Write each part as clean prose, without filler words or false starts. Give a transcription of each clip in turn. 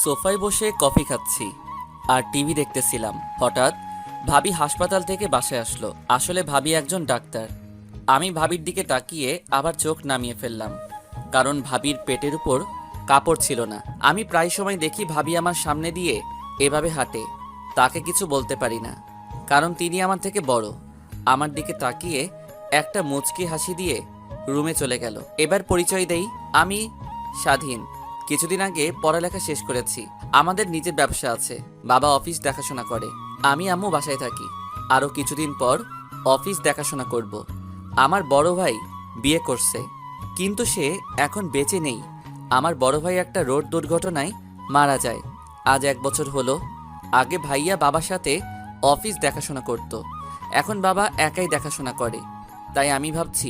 সোফায় বসে কফি খাচ্ছি আর টিভি দেখতেছিলাম। হঠাৎ ভাবি হাসপাতাল থেকে বাসায় আসলো। আসলে ভাবি একজন ডাক্তার। আমি ভাবির দিকে তাকিয়ে আবার চোখ নামিয়ে ফেললাম, কারণ ভাবির পেটের উপর কাপড় ছিল না। আমি প্রায় সময় দেখি ভাবি আমার সামনে দিয়ে এভাবে হাঁটে। তাকে কিছু বলতে পারি না, কারণ তিনি আমার থেকে বড়। আমার দিকে তাকিয়ে একটা মুচকি হাসি দিয়ে রুমে চলে গেল। এবার পরিচয় দেই, আমি স্বাধীন। কিছুদিন আগে পড়ালেখা শেষ করেছি। আমাদের নিজের ব্যবসা আছে। বাবা অফিস দেখাশোনা করে, আমি আম্মু বাসায় থাকি। আরও কিছুদিন পর অফিস দেখাশোনা করব। আমার বড় ভাই বিয়ে করছে, কিন্তু সে এখন বেঁচে নেই। আমার বড় ভাই একটা রোড দুর্ঘটনায় মারা যায় আজ 1 বছর হলো। আগে ভাইয়া বাবার সাথে অফিস দেখাশোনা করত, এখন বাবা একাই দেখাশোনা করে। তাই আমি ভাবছি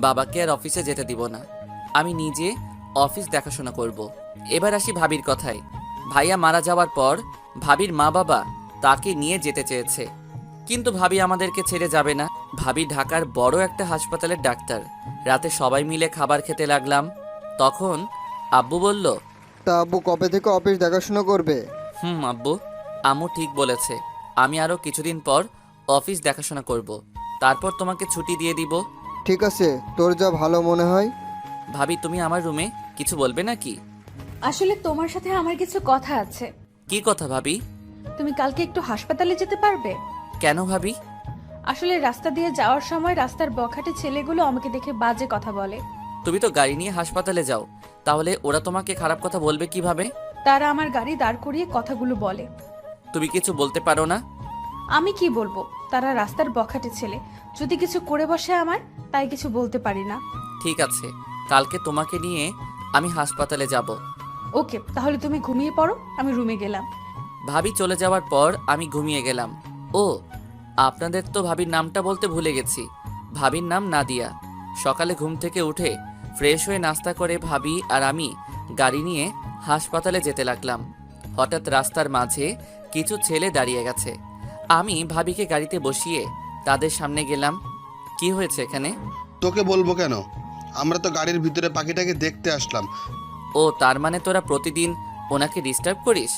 বাবাকে আর অফিসে যেতে দিব না, আমি নিজে অফিস দেখাশোনা করব। এবার আসি ভাবির কথায়। ভাইয়া মারা যাওয়ার পর ভাবির মা বাবা তাকে নিয়ে যেতে চেয়েছে, কিন্তু ভাবি আমাদেরকে ছেড়ে যাবে না। ভাবি ঢাকার বড় একটা হাসপাতালের ডাক্তার। রাতে সবাই মিলে খাবার খেতে লাগলাম, তখন আব্বু বলল, তা আব্বু কবে থেকে অফিস দেখাশোনা করবে? আব্বু, আম্মু ঠিক বলেছে। আমি আরও কিছুদিন পর অফিস দেখাশোনা করব, তারপর তোমাকে ছুটি দিয়ে দিব। ঠিক আছে, তোর যা ভালো মনে হয়। ভাবি, তুমি আমার রুমে কিছু বলবে নাকি? আসলে তোমার সাথে আমার কিছু কথা আছে। কি কথা ভাবি? তুমি কালকে একটু হাসপাতালে যেতে পারবে? কেন ভাবি? আসলে রাস্তা দিয়ে যাওয়ার সময় রাস্তার বখাটে ছেলেগুলো আমাকে দেখে বাজে কথা বলে। তুমি তো গাড়ি নিয়ে হাসপাতালে যাও, তাহলে ওরা তোমাকে খারাপ কথা বলবে কিভাবে? তারা আমার গাড়ি দাঁড় করিয়ে কথাগুলো বলে। তুমি কিছু বলতে পারো না? আমি কি বলবো? তারা রাস্তার বখাটে ছেলে, যদি কিছু করে বসে আমার, তাই কিছু বলতে পারি না। ঠিক আছে, কালকে তোমাকে নিয়ে আমি হাসপাতালে যাব। ওকে, তাহলে তুমি ঘুমিয়ে পড়ো, আমি রুমে গেলাম। ভাবি চলে যাওয়ার পর আমি ঘুমিয়ে গেলাম। ও, আপনাদের তো ভাবির নামটা বলতে ভুলে গেছি। ভাবির নাম নাদিয়া। সকালে ঘুম থেকে উঠে ফ্রেশ হয়ে নাস্তা করে ভাবি আর আমি গাড়ি নিয়ে হাসপাতালে যেতে লাগলাম। হঠাৎ রাস্তার মাঝে কিছু ছেলে দাঁড়িয়ে গেছে। আমি ভাবিকে গাড়িতে বসিয়ে তাদের সামনে গেলাম। কি হয়েছে এখানে? তোকে বলবো কেন, আমরা তো গাড়ির ভিতরে পাখিটাকে দেখতে আসলাম। ও, তার মানে তোরা প্রতিদিন ওনাকে ডিস্টার্ব করিস?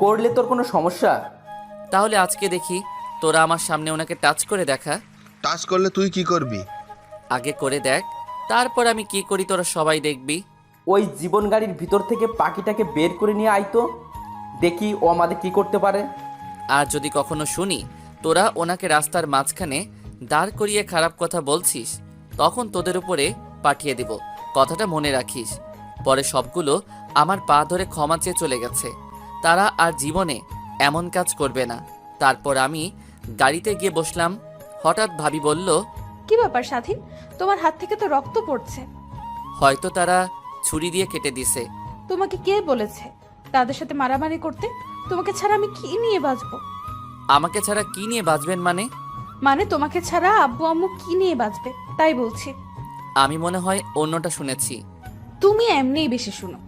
করলে তোর কোনো সমস্যা? তাহলে আজকে দেখি তোরা আমার সামনে ওনাকে টাচ করে দেখা। টাচ করলে তুই কি করবি? আগে করে দেখ, তারপর আমি কি করি তোরা সবাই দেখবি। ওই জীবন গাড়ির ভিতর থেকে পাখিটাকে বের করে নিয়ে আইতো, দেখি ও আমাদের কি করতে পারে। আর যদি কখনো শুনি তোরা ওনাকে রাস্তার মাঝখানে দাঁড় করিয়ে খারাপ কথা বলছিস, তখন তোদের উপরে পাঠিয়ে দিব। কথাটা মনে রাখিস। পরে সবগুলো আমার পা ধরে ক্ষমা চেয়ে চলে গেছে। তারা আর জীবনে এমন কাজ করবে না। তারপর আমি গাড়িতে গিয়ে বসলাম। হঠাৎ ভাবি বলল, কি ব্যাপার স্বাধীন, তোমার হাত থেকে তো রক্ত পড়ছে। হয়তো তারা ছুরি দিয়ে কেটে দিছে। তোমাকে কে বলেছে তাদের সাথে মারামারি করতে? তোমাকে ছাড়া আমি কি নিয়ে বাঁচবো? আমাকে ছাড়া কি নিয়ে বাঁচবেন মানে? মানে তোমাকে ছাড়া আব্বু আম্মু কি নিয়ে বাঁচবে, তাই বলছি। আমি মনে হয় অন্যটা শুনেছি। তুমি এমনিই বেশি শুনো।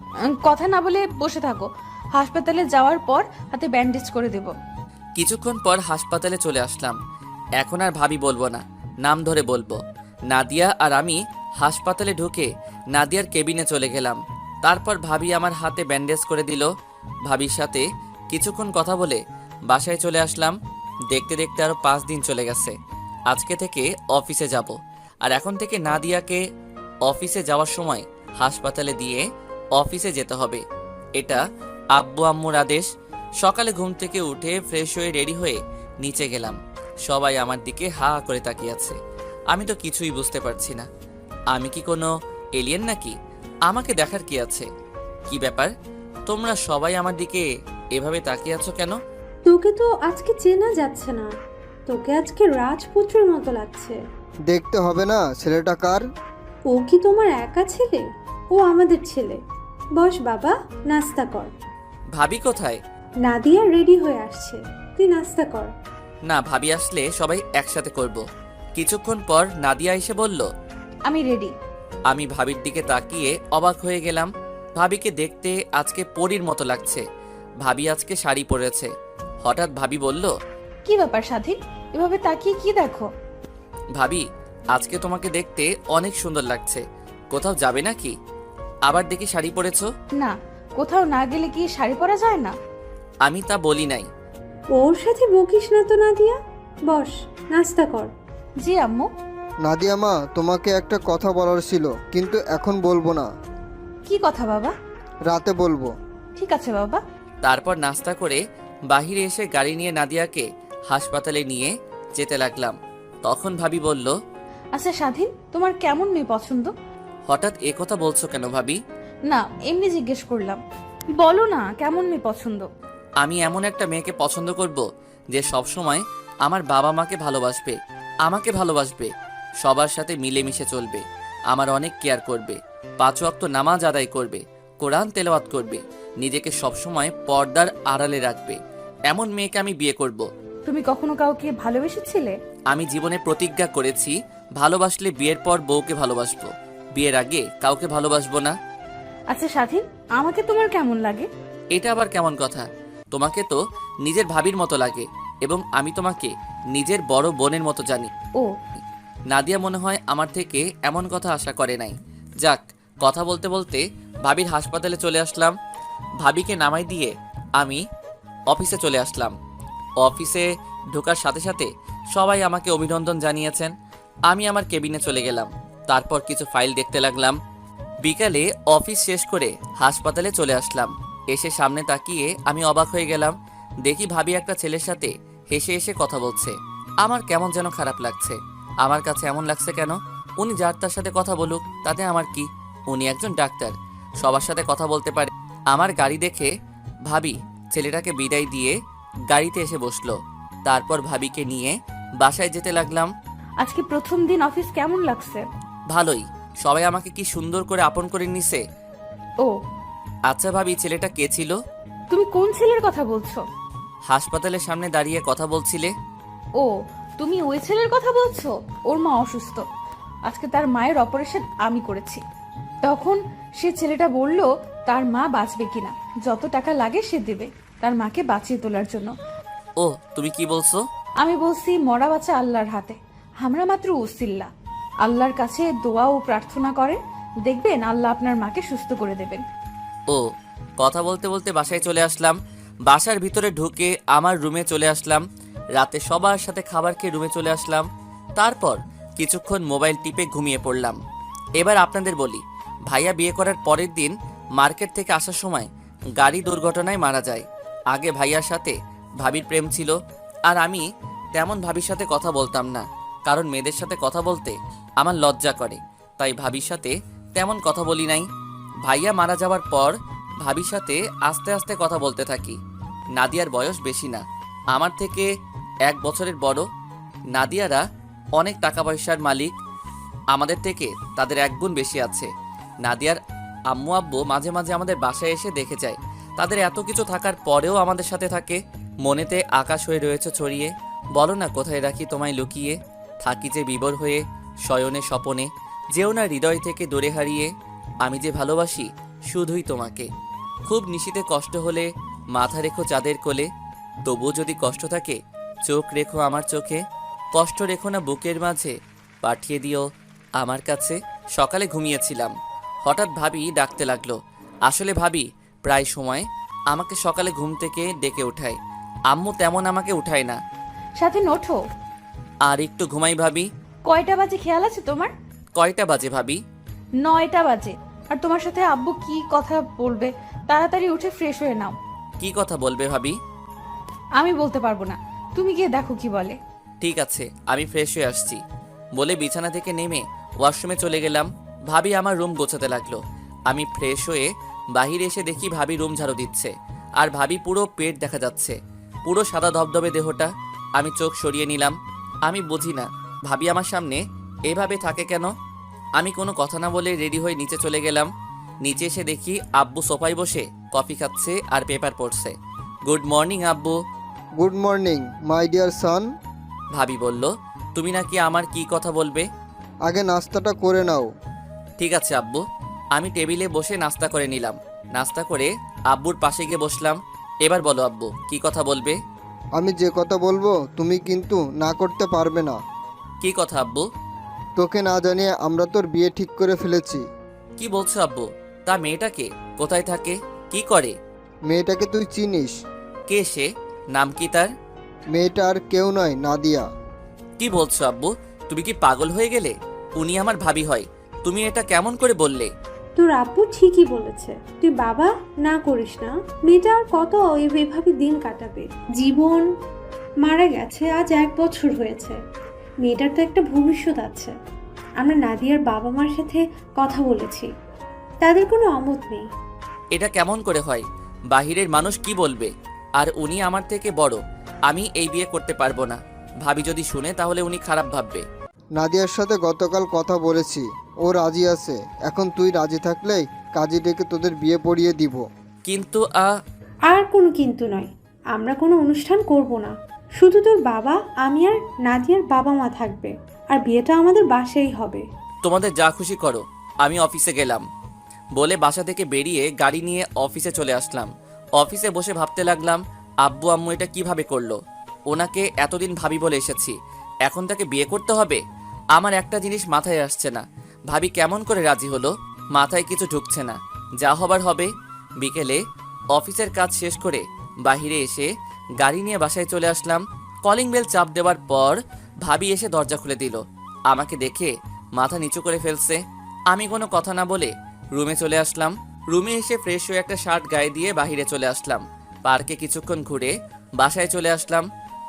কথা না বলে বসে থাকো, হাসপাতালে যাওয়ার পর হাতে ব্যান্ডেজ করে দেব। কিছুক্ষণ পর হাসপাতালে চলে আসলাম। এখন আর ভাবি বলবো না, নাম ধরে বলবো। নাদিয়া আর আমি হাসপাতালে ঢুকে নাদিয়ার কেবিনে চলে গেলাম। তারপর ভাবি আমার হাতে ব্যান্ডেজ করে দিল। ভাবির সাথে কিছুক্ষণ কথা বলে বাসায় চলে আসলাম। দেখতে দেখতে আরও 5 দিন চলে গেছে। আজকে থেকে অফিসে যাব, আর এখন থেকে নাদিয়াকে অফিসে যাওয়ার সময় হাসপাতালে দিয়ে অফিসে যেতে হবে। এটা আব্বু আম্মুর আদেশ। সকালে ঘুম থেকে উঠে ফ্রেশ হয়ে রেডি হয়ে নিচে গেলাম। সবাই আমার দিকে হা হা করে তাকিয়ে আছে। আমি তো কিছুই বুঝতে পারছি না। আমি কি কোনো এলিয়েন নাকি? আমাকে দেখার কি আছে? কি ব্যাপার, তোমরা সবাই আমার দিকে এভাবে তাকিয়ে আছো কেন? তোকে তো আজকে চেনা যাচ্ছে না, তোকে আজকে রাজপুত্রের মতো লাগছে। দেখতে হবে না ছেলেটা কার? ও কি তোমার একা ছেলে? ও আমাদের ছেলে। বস বাবা, নাস্তা কর। ভাবি কোথায়? নাদিয়া রেডি হয়ে আসছে, তুই নাস্তা কর। না, ভাবি আসলে সবাই একসাথে করব। কিছুক্ষণ পর নাদিয়া এসে বলল, আমি রেডি। আমি ভাবির দিকে তাকিয়ে অবাক হয়ে গেলাম। ভাবিকে দেখতে আজকে পরীর মতো লাগছে। ভাবি আজকে শাড়ি পরেছে। হঠাৎ ভাবি বলল, কি ব্যাপার স্বাধীন, এভাবে তাকিয়ে কি দেখো? ভাবি, আজকে তোমাকে দেখতে অনেক সুন্দর লাগছে। কোথাও যাবে নাকি? আবার দেখি শাড়ি পরেছো। না, কোথাও না গেলে কি শাড়ি পরা যায় না? আমি তা বলি নাই। ওর সাথে বকিস না তো নাদিয়া। বস, নাস্তা কর। জি আম্মু। নাদিয়া মা, তোমাকে একটা কথা বলার ছিল, কিন্তু এখন বলবো না, কি কথা বাবা? রাতে বলবো। ঠিক আছে বাবা। তারপর নাস্তা করে বাহিরে এসে গাড়ি নিয়ে নাদিয়াকে হাসপাতালে নিয়ে যেতে লাগলাম। তখন ভাবি বলল, আচ্ছা স্বাধীন, তোমার কেমন মেয়ে পছন্দ? হঠাৎ এ কথা বলছো কেন ভাবি? না, এমনি জিজ্ঞেস করলাম। বলো না, কেমন মেয়ে পছন্দ? আমি এমন একটা মেয়েকে পছন্দ করব যে সবসময় আমার বাবা মাকে ভালোবাসবে, আমাকে ভালোবাসবে, সবার সাথে মিলেমিশে চলবে, আমার অনেক কেয়ার করবে, 5 ওয়াক্ত নামাজ আদায় করবে, কোরআন তেলাওয়াত করবে, নিজেকে সবসময় পর্দার আড়ালে রাখবে। এমন মেয়েকে আমি বিয়ে করব। তুমি কখনো কাউকে ভালোবেসেছিলে? আমি জীবনে প্রতিজ্ঞা করেছি, ভালোবাসলে বিয়ের পর বউকে ভালোবাসবো, বিয়ের আগে কাউকে ভালোবাসবো না। আচ্ছা স্বাধীন, আমাকে তোমার কেমন লাগে? এটা আবার কেমন কথা? তোমাকে তো নিজের ভাবির মতো লাগে, এবং আমি তোমাকে নিজের বড় বোনের মতো জানি। ও, নাদিয়া মনে হয় আমার থেকে এমন কথা আশা করে নাই। যাক, কথা বলতে বলতে ভাবির হাসপাতালে চলে আসলাম। ভাবিকে নামাই দিয়ে আমি অফিসে চলে আসলাম। অফিসে ঢোকার সাথে সাথে সবাই আমাকে অভিনন্দন জানিয়েছেন। আমি আমার কেবিনে চলে গেলাম। তারপর কিছু ফাইল দেখতে লাগলাম। বিকালে অফিস শেষ করে হাসপাতালে চলে আসলাম। এসে সামনে তাকিয়ে আমি অবাক হয়ে গেলাম। দেখি ভাবি একটা ছেলের সাথে হেসে হেসে কথা বলছে। আমার কেমন যেন খারাপ লাগছে। আমার কাছে এমন লাগছে কেন? উনি যার তার সাথে কথা বলুক, তাতে আমার কি? উনি একজন ডাক্তার, সবার সাথে কথা বলতে পারে। আমার গাড়ি দেখে ভাবি ছেলেটাকে বিদায় দিয়ে গাড়িতে এসে বসলো। তারপর ভাবিকে নিয়ে বাসায় যেতে লাগলাম। আজকে প্রথম দিন অফিস কেমন লাগছে? ভালোই, সবাই আমাকে কি সুন্দর করে আপন করে নিছে। ও, আচ্ছা ভাবি, ছেলেটা কে ছিল? তুমি কোন ছেলের কথা বলছো? হাসপাতালের সামনে দাঁড়িয়ে কথা বলছিলে। ও, তুমি ওই ছেলের কথা বলছো? ওর মা অসুস্থ, আজকে তার মায়ের অপারেশন আমি করেছি। তখন সে ছেলেটা বলল তার মা বাঁচবে কিনা, যত টাকা লাগে সে দেবে তার মাকে বাঁচিয়ে তোলার জন্য। ও, তুমি কি বলছো? আমি বলছি মরা বাঁচা আল্লাহর হাতে, আমরা মাত্র উসিল্লা। আল্লাহর কাছে দোয়া ও প্রার্থনা করেন, দেখবেন আল্লাহ আপনার মাকে সুস্থ করে দেবেন। ও, কথা বলতে বলতে বাসায় চলে আসলাম। বাসার ভিতরে ঢুকে আমার রুমে চলে আসলাম। রাতে সবার সাথে খাবার খেয়ে রুমে চলে আসলাম। তারপর কিছুক্ষণ মোবাইল টিপে ঘুমিয়ে পড়লাম। এবার আপনাদের বলি, ভাইয়া বিয়ে করার পরের দিন মার্কেট থেকে আসার সময় গাড়ি দুর্ঘটনায় মারা যায়। আগে ভাইয়ার সাথে ভাবির প্রেম ছিল, আর আমি তেমন ভাবির সাথে কথা বলতাম না, কারণ মেয়েদের সাথে কথা বলতে আমার লজ্জা করে, তাই ভাবির সাথে তেমন কথা বলি নাই। ভাইয়া মারা যাওয়ার পর ভাবির সাথে আস্তে আস্তে কথা বলতে থাকি। নাদিয়ার বয়স বেশি না, আমার থেকে 1 বছরের বড়। নাদিয়ারা অনেক টাকা পয়সার মালিক, আমাদের থেকে তাদের 1 গুণ বেশি আছে। নাদিয়ার আম্মু আব্বু মাঝে মাঝে আমাদের বাসায় এসে দেখে যায়। তাদের এত কিছু থাকার পরেও আমাদের সাথে থাকে। মনেতে আকাশ হয়ে রয়েছে ছড়িয়ে, বলো না কোথায় রাখি তোমায় লুকিয়ে। থাকি যে বিবর হয়ে শয়নে স্বপনে, যেও না হৃদয় থেকে দূরে হারিয়ে। আমি যে ভালোবাসি শুধুই তোমাকে। খুব নিশীতে কষ্ট হলে মাথা রেখো চাঁদের কোলে, তবুও যদি কষ্ট থাকে চোখ রেখো আমার চোখে। কষ্ট রেখো না বুকের মাঝে, পাঠিয়ে দিও আমার কাছে। সকালে ঘুমিয়েছিলাম, হঠাৎ ভাবি ডাকতে লাগলো। আসলে ভাবি প্রায় সময় আমাকে সকালে ঘুম থেকে ডেকে ওঠায়। আম্মু তেমন আমাকে উঠায় না। সাথে ওঠো। আর একটু ঘুমাই ভাবি। কয়টা বাজে খেয়াল আছে তোমার? কয়টা বাজে ভাবি? 9টা বাজে। আর তোমার সাথে আব্বু কি কথা বলবে, তাড়াতাড়ি উঠে ফ্রেশ হয়ে নাও। কি কথা বলবে ভাবি? আমি বলতে পারবো না, তুমি গিয়ে দেখো কি বলে। ঠিক আছে, আমি ফ্রেশ হয়ে আসছি বলে বিছানা থেকে নেমে ওয়াশরুমে চলে গেলাম। ভাবি আমার রুম গোছাতে লাগলো। আমি ফ্রেশ হয়ে বাহিরে এসে দেখি ভাবি রুম ঝাড়ু দিচ্ছে, আর ভাবি পুরো পেট দেখা যাচ্ছে, পুরো সাদা ধবধবে দেহটা। আমি চোখ সরিয়ে নিলাম। আমি বুঝি না ভাবি আমার সামনে এভাবে থাকে কেন। আমি কোনো কথা না বলে রেডি হয়ে নিচে চলে গেলাম। নিচে এসে দেখি আব্বু সোফায় বসে কফি খাচ্ছে আর পেপার পড়ছে। গুড মর্নিং আব্বু। Good morning my dear son. ভাবি বলল, তুমি নাকি আমার কি কথা বলবে? আগে নাস্তাটা করে নাও। ঠিক আছে আব্বু। আমি টেবিলে বসে নাস্তা করে নিলাম। নাস্তা করে আব্বুর পাশে গিয়ে বসলাম। এবার বলো আব্বু, কি কথা বলবে? আমি যে কথা বলবো তুমি কিন্তু না করতে পারবে না। কি কথা আব্বু? তোকে না জানিয়ে আমরা তোর বিয়ে ঠিক করে ফেলেছি। কি বলছো আব্বু? তা মেয়েটাকে কোথায় থাকে? কি করে? মেয়েটাকে তুই চিনিস? কে সে? নাম কি তার? মেয়েটা আর কেউ নয়, নাদিয়া। কি বলছো আব্বু? তুমি কি পাগল হয়ে গেলে? উনি আমার ভাবি হয়। তুমি এটা কেমন করে বললে? তোর আব্বু ঠিকই বলেছে, তুই বাবা না করিস না। মেয়েটা আর কত এভাবে দিন কাটাবে? জীবন মারা গেছে, আজ 1 বছর হয়েছে। মেয়েটার তো একটা ভবিষ্যৎ আছে। আমরা নাদিয়ার বাবা মার সাথে কথা বলেছি, তাদের কোনো অমত নেই। এটা কেমন করে হয়? বাহিরের মানুষ কি বলবে? আর উনি আমার থেকে বড়। আমি এই বিয়ে করতে পারবো না। ভাবি যদি শুনে তাহলে উনি খারাপ ভাববে। নাদিয়ার সাথে গতকাল কথা বলেছি, ও রাজি আছে। এখন তুই রাজি থাকলেই কাজী ডেকে তোদের বিয়ে পড়িয়ে দিব। কিন্তু আর কোনো কিন্তু নয়, আমরা কোনো অনুষ্ঠান করব না। শুধু তোর বাবা, আমি আর নাদিয়ার বাবা মা থাকবে, আর বিয়েটা আমাদের বাসায় হবে। তোমাদের যা খুশি করো, আমি অফিসে গেলাম বলে বাসা থেকে বেরিয়ে গাড়ি নিয়ে অফিসে চলে আসলাম। অফিসে বসে ভাবতে লাগলাম, আব্বু আম্মু এটা কিভাবে করলো? ওনাকে এতদিন ভাবি বলে এসেছি, এখন তাকে বিয়ে করতে হবে? আমার একটা জিনিস মাথায় আসছে না, ভাবি কেমন করে রাজি হলো? মাথায় কিছু ঢুকছে না। যা হবার হবে। বিকেলে অফিসের কাজ শেষ করে বাইরে এসে গাড়ি নিয়ে বাসায় চলে আসলাম। কলিং বেল চাপ দেওয়ার পর ভাবি এসে দরজা খুলে দিল। আমাকে দেখে মাথা নিচু করে ফেলছে। আমি কোনো কথা না বলে রুমে চলে আসলাম। রুমে এসে ফ্রেশ হয়ে একটা শার্ট গায়ে দিয়ে বাইরে চলে আসলাম। পার্কে কিছুক্ষণ ঘুরে বাসায় চলে আসলাম।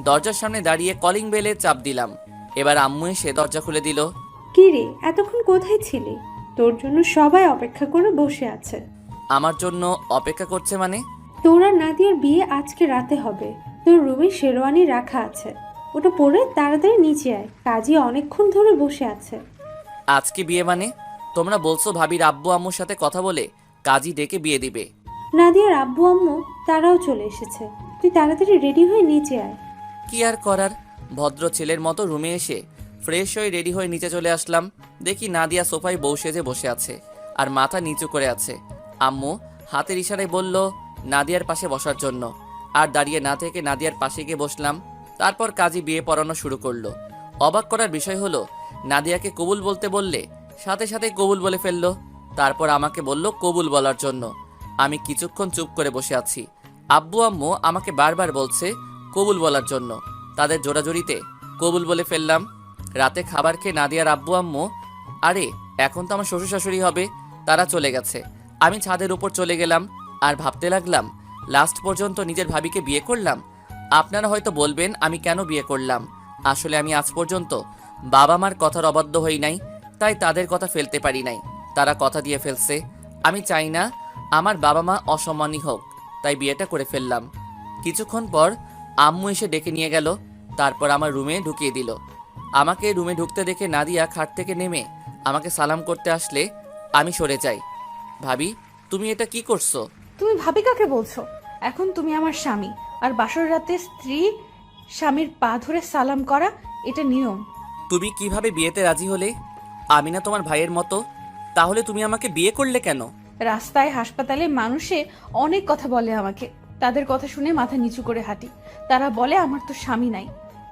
দরজার সামনে দাঁড়িয়ে কলিং বেলে চাপ দিলাম। এবার আম্মু এসে দরজা খুলে দিল। কি রে, এতক্ষণ কোথায় ছিলি? তোর জন্য সবাই অপেক্ষা করে বসে আছে। আমার জন্য অপেক্ষা করছে মানে? তোর আর নাদিয়ার বিয়ে আজকে রাতে হবে। তোর রুমে শেরওয়ানি রাখা আছে, ওটা পরে তাড়াতাড়ি নিচে আয়। কাজী অনেকক্ষণ ধরে বসে আছে। আজকে বিয়ে মানে? তোমরা বলছো ভাবির আব্বু আম্মুর সাথে কথা বলে কাজী ডেকে বিয়ে দিবে। নাদিয়ার আব্বু আম্মু তারাও চলে এসেছে, তুই তাড়াতাড়ি রেডি হয়ে নিচে আয়। কি আর করার, ভদ্র ছেলের মতো রুমে এসে ফ্রেশ হয়ে রেডি হয়ে নিচে চলে আসলাম। দেখি নাদিয়া সোফায় বউ সেজে বসে আছে আর মাথা নিচু করে আছে। আম্মু হাতের ইশারায় বলল নাদিয়ার পাশে বসার জন্য, আর দাঁড়িয়ে না থেকে নাদিয়ার পাশে গিয়ে বসলাম। তারপর কাজী বিয়ে পড়ানো শুরু করলো। অবাক করার বিষয় হলো, নাদিয়াকে কবুল বলতে বললে সাথে সাথে কবুল বলে ফেললো। তারপর আমাকে বলল কবুল বলার জন্য। আমি কিছুক্ষণ চুপ করে বসে আছি। আব্বু আম্মু আমাকে বারবার বলছে কবুল বলার জন্য। তাদের জোড়াজোড়িতে কবুল বলে ফেললাম। রাতে খাবার খেয়ে নাদিয়ার আব্বু আম্মু, আরে এখন তো আমার শ্বশুর শাশুড়ি হবে, তারা চলে গেছে। আমি ছাদের উপর চলে গেলাম আর ভাবতে লাগলাম, লাস্ট পর্যন্ত নিজের ভাবিকে বিয়ে করলাম। আপনারা হয়তো বলবেন আমি কেন বিয়ে করলাম। আসলে আমি আজ পর্যন্ত বাবা মার কথার অবাধ্য হই নাই, তাই তাদের কথা ফেলতে পারি নাই। তারা কথা দিয়ে ফেলছে। আমি চাই না আমার বাবা মা অসম্মানী হোক, তাই বিয়েটা করে ফেললাম। কিছুক্ষণ পর আম্মু এসে ডেকে নিয়ে গেল। তারপর আমার রুমে ঢুকিয়ে দিল। আমাকে রুমে ঢুকতে দেখে নাদিয়া খাট থেকে নেমে আমাকে সালাম করতে আসলে আমি সরে যাই। ভাবি, তুমি এটা কি করছো? তুমি ভাবি কাকে বলছো? এখন তুমি আমার স্বামী, আর বাসর রাতে স্ত্রী স্বামীর পা ধরে সালাম করা এটা নিয়ম। তুমি কিভাবে বিয়েতে রাজি হলে? আমি না তোমার ভাইয়ের মতো? তাহলে তুমি আমাকে বিয়ে করলে কেন? রাস্তায়, হাসপাতালে মানুষে অনেক কথা বলে আমাকে। তাদের কথা শুনে মাথা নিচু করে হাঁটি। তারা বলে আমার তো স্বামী নাই,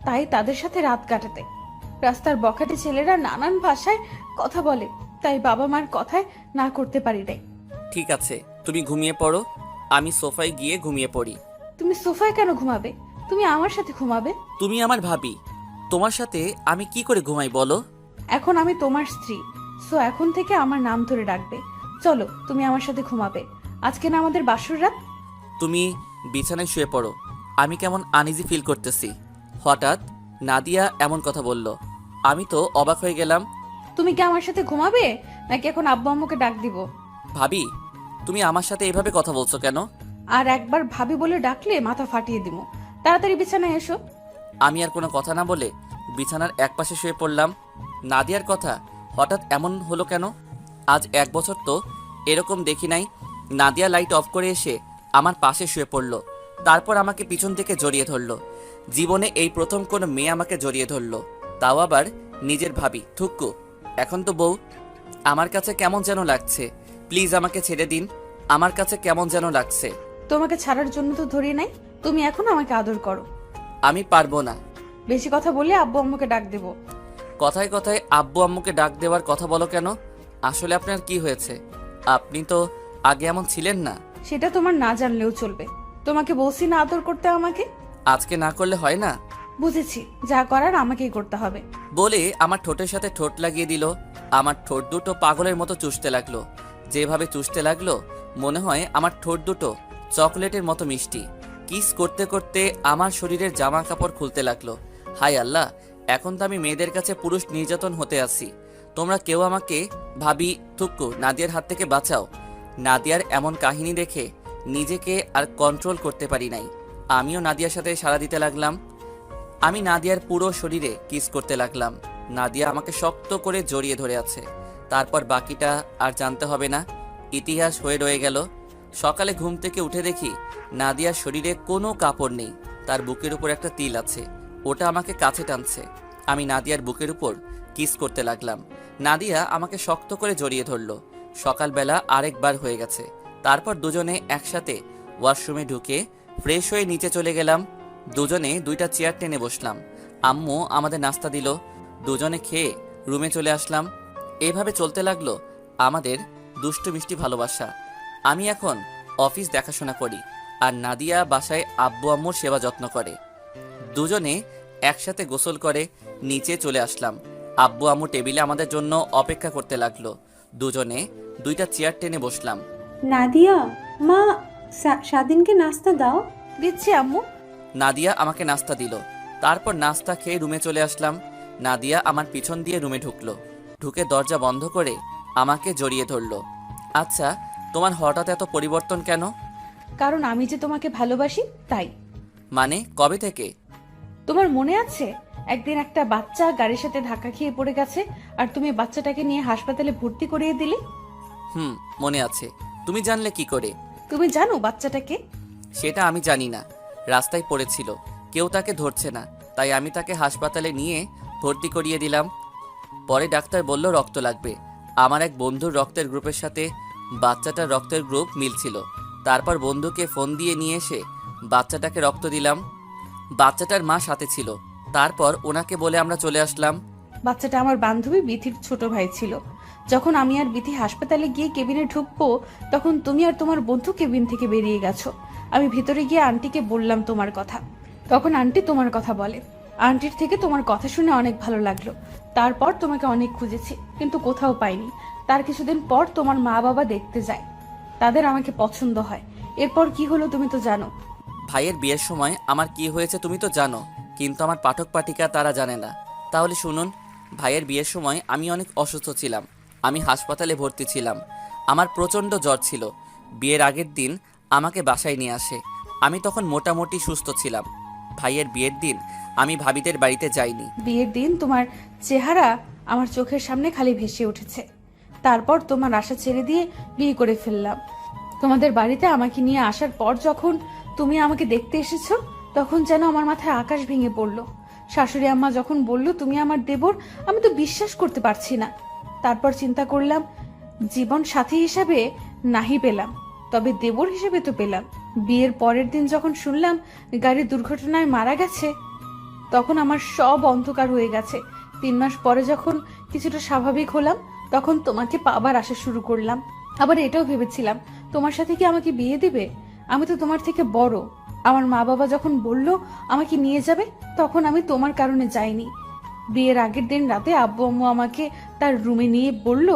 তাই তাদের সাথে রাত কাটাতে। রাস্তার বখাটে ছেলেরা নানান ভাষায় কথা বলে, তাই বাবা মার কথায় না করতে পারি নাই। ঠিক আছে, তুমি ঘুমিয়ে পড়ো, আমি সোফায় গিয়ে ঘুমিয়ে পড়ি। তুমি সোফায় কেন ঘুমাবে? তুমি আমার সাথে ঘুমাবে। তুমি আমার ভাবি, তোমার সাথে আমি কি করে ঘুমাই বলো? এখন আমি তোমার স্ত্রী, সো এখন থেকে আমার নাম ধরে ডাকবে। চলো, তুমি আমার সাথে ঘুমাবে। আজকে না আমাদের বাসর রাত। তুমি বিছানায় শুয়ে পড়ো, আমি কেমন আনইজি ফিল করতেছি। হঠাৎ নাদিয়া এমন কথা বলল। আমি তো অবাক হয়ে গেলাম। তুমি কি আমার সাথে ঘুমাবে, নাকি এখন আব্বু আম্মুকে ডাক দিব? ভাবি, তুমি আমার সাথে এভাবে কথা বলছো কেন? আর একবার ভাবি বলে ডাকলে মাথা ফাটিয়ে দিব। তাড়াতাড়ি বিছানায় এসো। আমি আর কোনো কথা না বলে বিছানার একপাশে শুয়ে পড়লাম। নাদিয়ার কথা হঠাৎ এমন হলো কেন? আজ 1 বছর তো এরকম দেখি নাই। নাদিয়া লাইট অফ করে এসে আমার পাশে শুয়ে পড়লো। তারপর আমাকে পিছন থেকে জড়িয়ে ধরলো। জীবনে এই প্রথম কোনো মেয়ে আমাকে জড়িয়ে ধরলো, তাও আবার নিজের ভাবি। থুক্কু, এখন তো বউ। আমার কাছে কেমন যেন লাগছে। প্লিজ আমাকে ছেড়ে দিন, আমার কাছে কেমন যেন লাগছে। তোমাকে ছাড়ার জন্য তো ধরি নাই। তুমি এখন আমাকে আদর করো। আমি পারবো না। বেশি কথা বলে আব্বু আম্মুকে ডাক দেব। কথায় কথায় আব্বু আম্মুকে ডাক দেওয়ার কথা বলো কেন? আসলে আপনার কি হয়েছে? আপনি তো আগে এমন ছিলেন না। সেটা তোমার না জানলেও চলবে। তোমাকে বলছি না আদর করতে আমাকে। আজকে না করলে হয় না? বুঝেছি, যা করার আমাকেই করতে হবে। বলে আমার ঠোঁটের সাথে ঠোঁট লাগিয়ে দিল। আমার ঠোঁট দুটো পাগলের মতো চুষতে লাগলো। যেভাবে চুষতে লাগলো মনে হয় আমার ঠোঁট দুটো চকলেটের মতো মিষ্টি। কিস করতে করতে আমার শরীরের জামা কাপড় খুলতে লাগলো। হায় আল্লাহ, এখন তো আমি মেয়েদের কাছে পুরুষ নির্যাতন হতে আসি। তোমরা কেউ আমাকে ভাবি থুক্কু নাদিয়ার হাত থেকে বাঁচাও। নাদিয়ার এমন কাহিনী দেখে নিজেকে আর কন্ট্রোল করতে পারি নাই। আমিও নাদিয়ার সাথে সাড়া দিতে লাগলাম। আমি নাদিয়ার পুরো শরীরে কিস করতে লাগলাম। নাদিয়া আমাকে শক্ত করে জড়িয়ে ধরে আছে। তারপর বাকিটা আর জানতে হবে না, ইতিহাস হয়ে রয়ে গেল। সকালে ঘুম থেকে উঠে দেখি নাদিয়ার শরীরে কোনো কাপড় নেই, তার বুকের উপর একটা তিল আছে। ওটা আমাকে কাছে টানছে। আমি নাদিয়ার বুকের উপর কিস করতে লাগলাম। নাদিয়া আমাকে শক্ত করে জড়িয়ে ধরলো। সকালবেলা আরেকবার হয়ে গেছে। তারপর দুজনে একসাথে ওয়াশরুমে ঢুকে ফ্রেশ হয়ে নিচে চলে গেলাম। দুজনে দুইটা চেয়ার টেনে বসলাম। আম্মু আমাদের নাস্তা দিল। দুজনে খেয়ে রুমে চলে আসলাম। এভাবে চলতে লাগলো আমাদের দুষ্টু মিষ্টি ভালোবাসা। আমি এখন অফিস দেখাশোনা করি আর নাদিয়া বাসায় আব্বু আম্মুর সেবা যত্ন করে। দুজনে একসাথে গোসল করে নিচে চলে আসলাম। আব্বু আম্মু টেবিলে আমাদের জন্য অপেক্ষা করতে লাগলো। দুজনে দুইটা চেয়ার টেনে বসলাম। নাদিয়া, মা স্বাধীনকে নাস্তা দাও। দিচ্ছি আম্মু। নাদিয়া আমাকে নাস্তা দিল। তারপর নাস্তা খেয়ে রুমে চলে আসলাম। নাদিয়া আমার পিছন দিয়ে রুমে ঢুকলো। ঢুকে দরজা বন্ধ করে আমাকে জড়িয়ে ধরলো। আচ্ছা, তোমার হঠাৎ এত পরিবর্তন কেন? কারণ আমি যে তোমাকে ভালোবাসি তাই। মানে কবে থেকে? তোমার মনে আছে একদিন একটা বাচ্চা গাড়ির সাথে ধাক্কা খেয়ে পড়ে গেছে আর তুমি বাচ্চাটাকে নিয়ে হাসপাতালে ভর্তি করিয়ে দিলে? মনে আছে। তুমি জানলে কি করে? তুমি জানো বাচ্চাটাকে? সেটা আমি জানি না। রাস্তায় পড়েছিল, কেউ তাকে ধরছে না, তাই আমি তাকে হাসপাতালে নিয়ে ভর্তি করিয়ে দিলাম। পরে ডাক্তার বলল রক্ত লাগবে। আমার এক বন্ধুর রক্তের গ্রুপের সাথে বাচ্চাটার রক্তের গ্রুপ মিলছিল। তারপর বন্ধুকে ফোন দিয়ে নিয়ে এসে বাচ্চাটাকে রক্ত দিলাম। বাচ্চাটার মা সাথে ছিল। তারপর ওনাকে বলে আমরা চলে আসলাম। বাচ্চাটা আমার বান্ধবী বিথির ছোট ভাই ছিল। যখন আমি আর বিথি হাসপাতালে গিয়ে কেবিনে ঢুকবো তখন তুমি আর তোমার বন্ধু কেবিন থেকে বেরিয়ে গেছো। আমি ভিতরে গিয়ে আন্টিকে বললাম তোমার কথা। তখন আন্টি তোমার কথা বলে। আন্টির থেকে তোমার কথা শুনে অনেক ভালো লাগলো। তারপর তোমাকে অনেক খুঁজেছি কিন্তু কোথাও পাইনি। তার কিছুদিন পর তোমার মা বাবা দেখতে যায়, তাদের আমাকে পছন্দ হয়। এরপর কি হলো তুমি তো জানো। ভাইয়ের বিয়ের সময় আমার কি হয়েছে তুমি তো জানো, কিন্তু আমার পাঠক পাঠিকা তারা জানে না। তাহলে শুনুন, ভাইয়ের বিয়ের সময় আমি অনেক অসুস্থ ছিলাম। আমি হাসপাতালে ভর্তি ছিলাম। আমার প্রচণ্ড জ্বর ছিল। বিয়ের আগের দিন আমাকে বাসায় নিয়ে আসে। আমি তখন মোটামুটি সুস্থ ছিলাম। ভাইয়ের বিয়ের দিন আমি ভাবিদের বাড়িতে যাইনি। বিয়ের দিন তোমার চেহারা আমার চোখের সামনে খালি ভেসে উঠেছে। তারপর তোমার আশা ছেড়ে দিয়ে বিয়ে করে ফেললাম। তোমাদের বাড়িতে আমাকে নিয়ে আসার পর যখন তুমি আমাকে দেখতে এসেছো তখন যেন আমার মাথায় আকাশ ভেঙে পড়লো। শাশুড়ি আম্মা যখন বলল তুমি আমার দেবর, আমি তো বিশ্বাস করতে পারছি না। তারপর চিন্তা করলাম জীবন সাথী হিসাবে নাহি পেলাম, তবে দেবর হিসেবে তো পেলাম। বিয়ের পরের দিন যখন শুনলাম গাড়ির দুর্ঘটনায় মারা গেছে তখন আমার সব অন্ধকার হয়ে গেছে। 3 মাস পরে যখন কিছুটা স্বাভাবিক হলাম তখন তোমাকে পাবার আশা শুরু করলাম। আবার এটাও ভেবেছিলাম তোমার সাথে কি আমাকে বিয়ে দিবে। আমি তো তোমার থেকে বড়। আমার মা বাবা যখন বলল আমাকে নিয়ে যাবে তখন আমি তোমার কারণে যাইনি। বিয়ের আগের দিন রাতে আব্বু আম্মু আমাকে তার রুমে নিয়ে বলল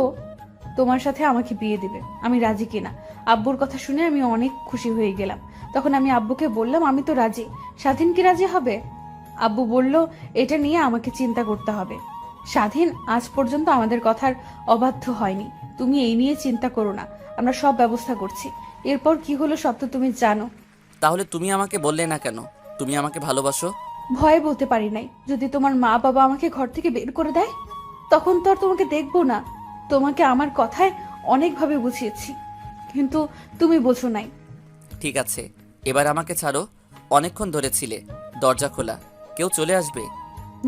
তোমার সাথে আমাকে বিয়ে দিবে। আমি রাজি কিনা। আব্বুর কথা শুনে আমি অনেক খুশি হয়ে গেলাম। তখন আমি আব্বুকে বললাম আমি তো রাজি, স্বাধীন কি রাজি হবে? আব্বু বলল এটা নিয়ে আমাকে চিন্তা করতে হবে। স্বাধীন আজ পর্যন্ত আমাদের কথার অবাধ্য হয়নি। তুমি এই নিয়ে চিন্তা করো না, আমরা সব ব্যবস্থা করছি। এরপর কি হলো সব তো তুমি জানো। তাহলে তুমি আমাকে বললে না কেন তুমি আমাকে ভালোবাসো? ভয়ে বলতে পারি নাই। যদি তোমার মা বাবা আমাকে ঘর থেকে বের করে দেয় তখন তো আর তোমাকে দেখবো না। তোমাকে আমার কথায় অনেকভাবে বুঝিয়েছি কিন্তু তুমি বোঝো নাই। ঠিক আছে, এবার আমাকে ছাড়ো। অনেকক্ষণ ধরে ছিলে। দরজা খোলা, কেউ চলে আসবে।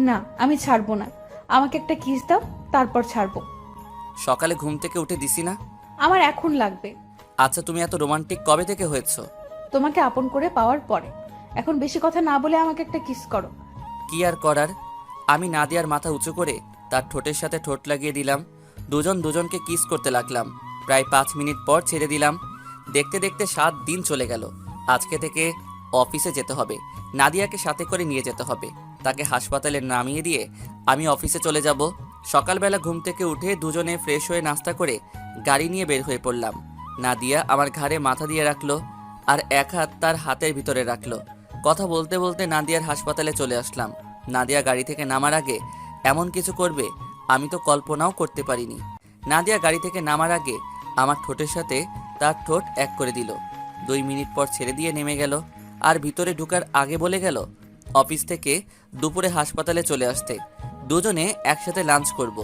না, আমি ছাড়বো না। আমাকে একটা কিস দাও, তারপর ছাড়বো। সকালে ঘুম থেকে উঠে দিছি না? আমার এখন লাগবে। আচ্ছা, তুমি এত রোমান্টিক কবে থেকে হয়েছো? তোমাকে আপন করে পাওয়ার পরে। এখন বেশি কথা না বলে আমাকে একটা কিস করো। কি আর করার। আমি নাদিয়ার মাথা উঁচু করে তার ঠোঁটের সাথে ঠোঁট লাগিয়ে দিলাম। দুজন দুজনকে কিস করতে লাগলাম। প্রায় 5 মিনিট পর ছেড়ে দিলাম। দেখতে দেখতে 7 দিন চলে গেল। আজকে থেকে অফিসে যেতে হবে। নাদিয়াকে সাথে করে নিয়ে যেতে হবে। তাকে হাসপাতালে নামিয়ে দিয়ে আমি অফিসে চলে যাব। সকালবেলা ঘুম থেকে উঠে দুজনে ফ্রেশ হয়ে নাস্তা করে গাড়ি নিয়ে বের হয়ে পড়লাম। নাদিয়া আমার ঘাড়ে মাথা দিয়ে রাখলো আর এক হাত তার হাতের ভিতরে রাখলো। কথা বলতে বলতে নাদিয়ার হাসপাতালে চলে আসলাম। নাদিয়া গাড়ি থেকে নামার আগে এমন কিছু করবে আমি তো কল্পনাও করতে পারিনি। নাদিয়া গাড়ি থেকে নামার আগে আমার ঠোঁটের সাথে তার ঠোঁট এক করে দিল। 2 মিনিট পর ছেড়ে দিয়ে নেমে গেল আর ভিতরে ঢুকার আগে বলে গেল অফিস থেকে দুপুরে হাসপাতালে চলে আসতে, দুজনে একসাথে লাঞ্চ করব।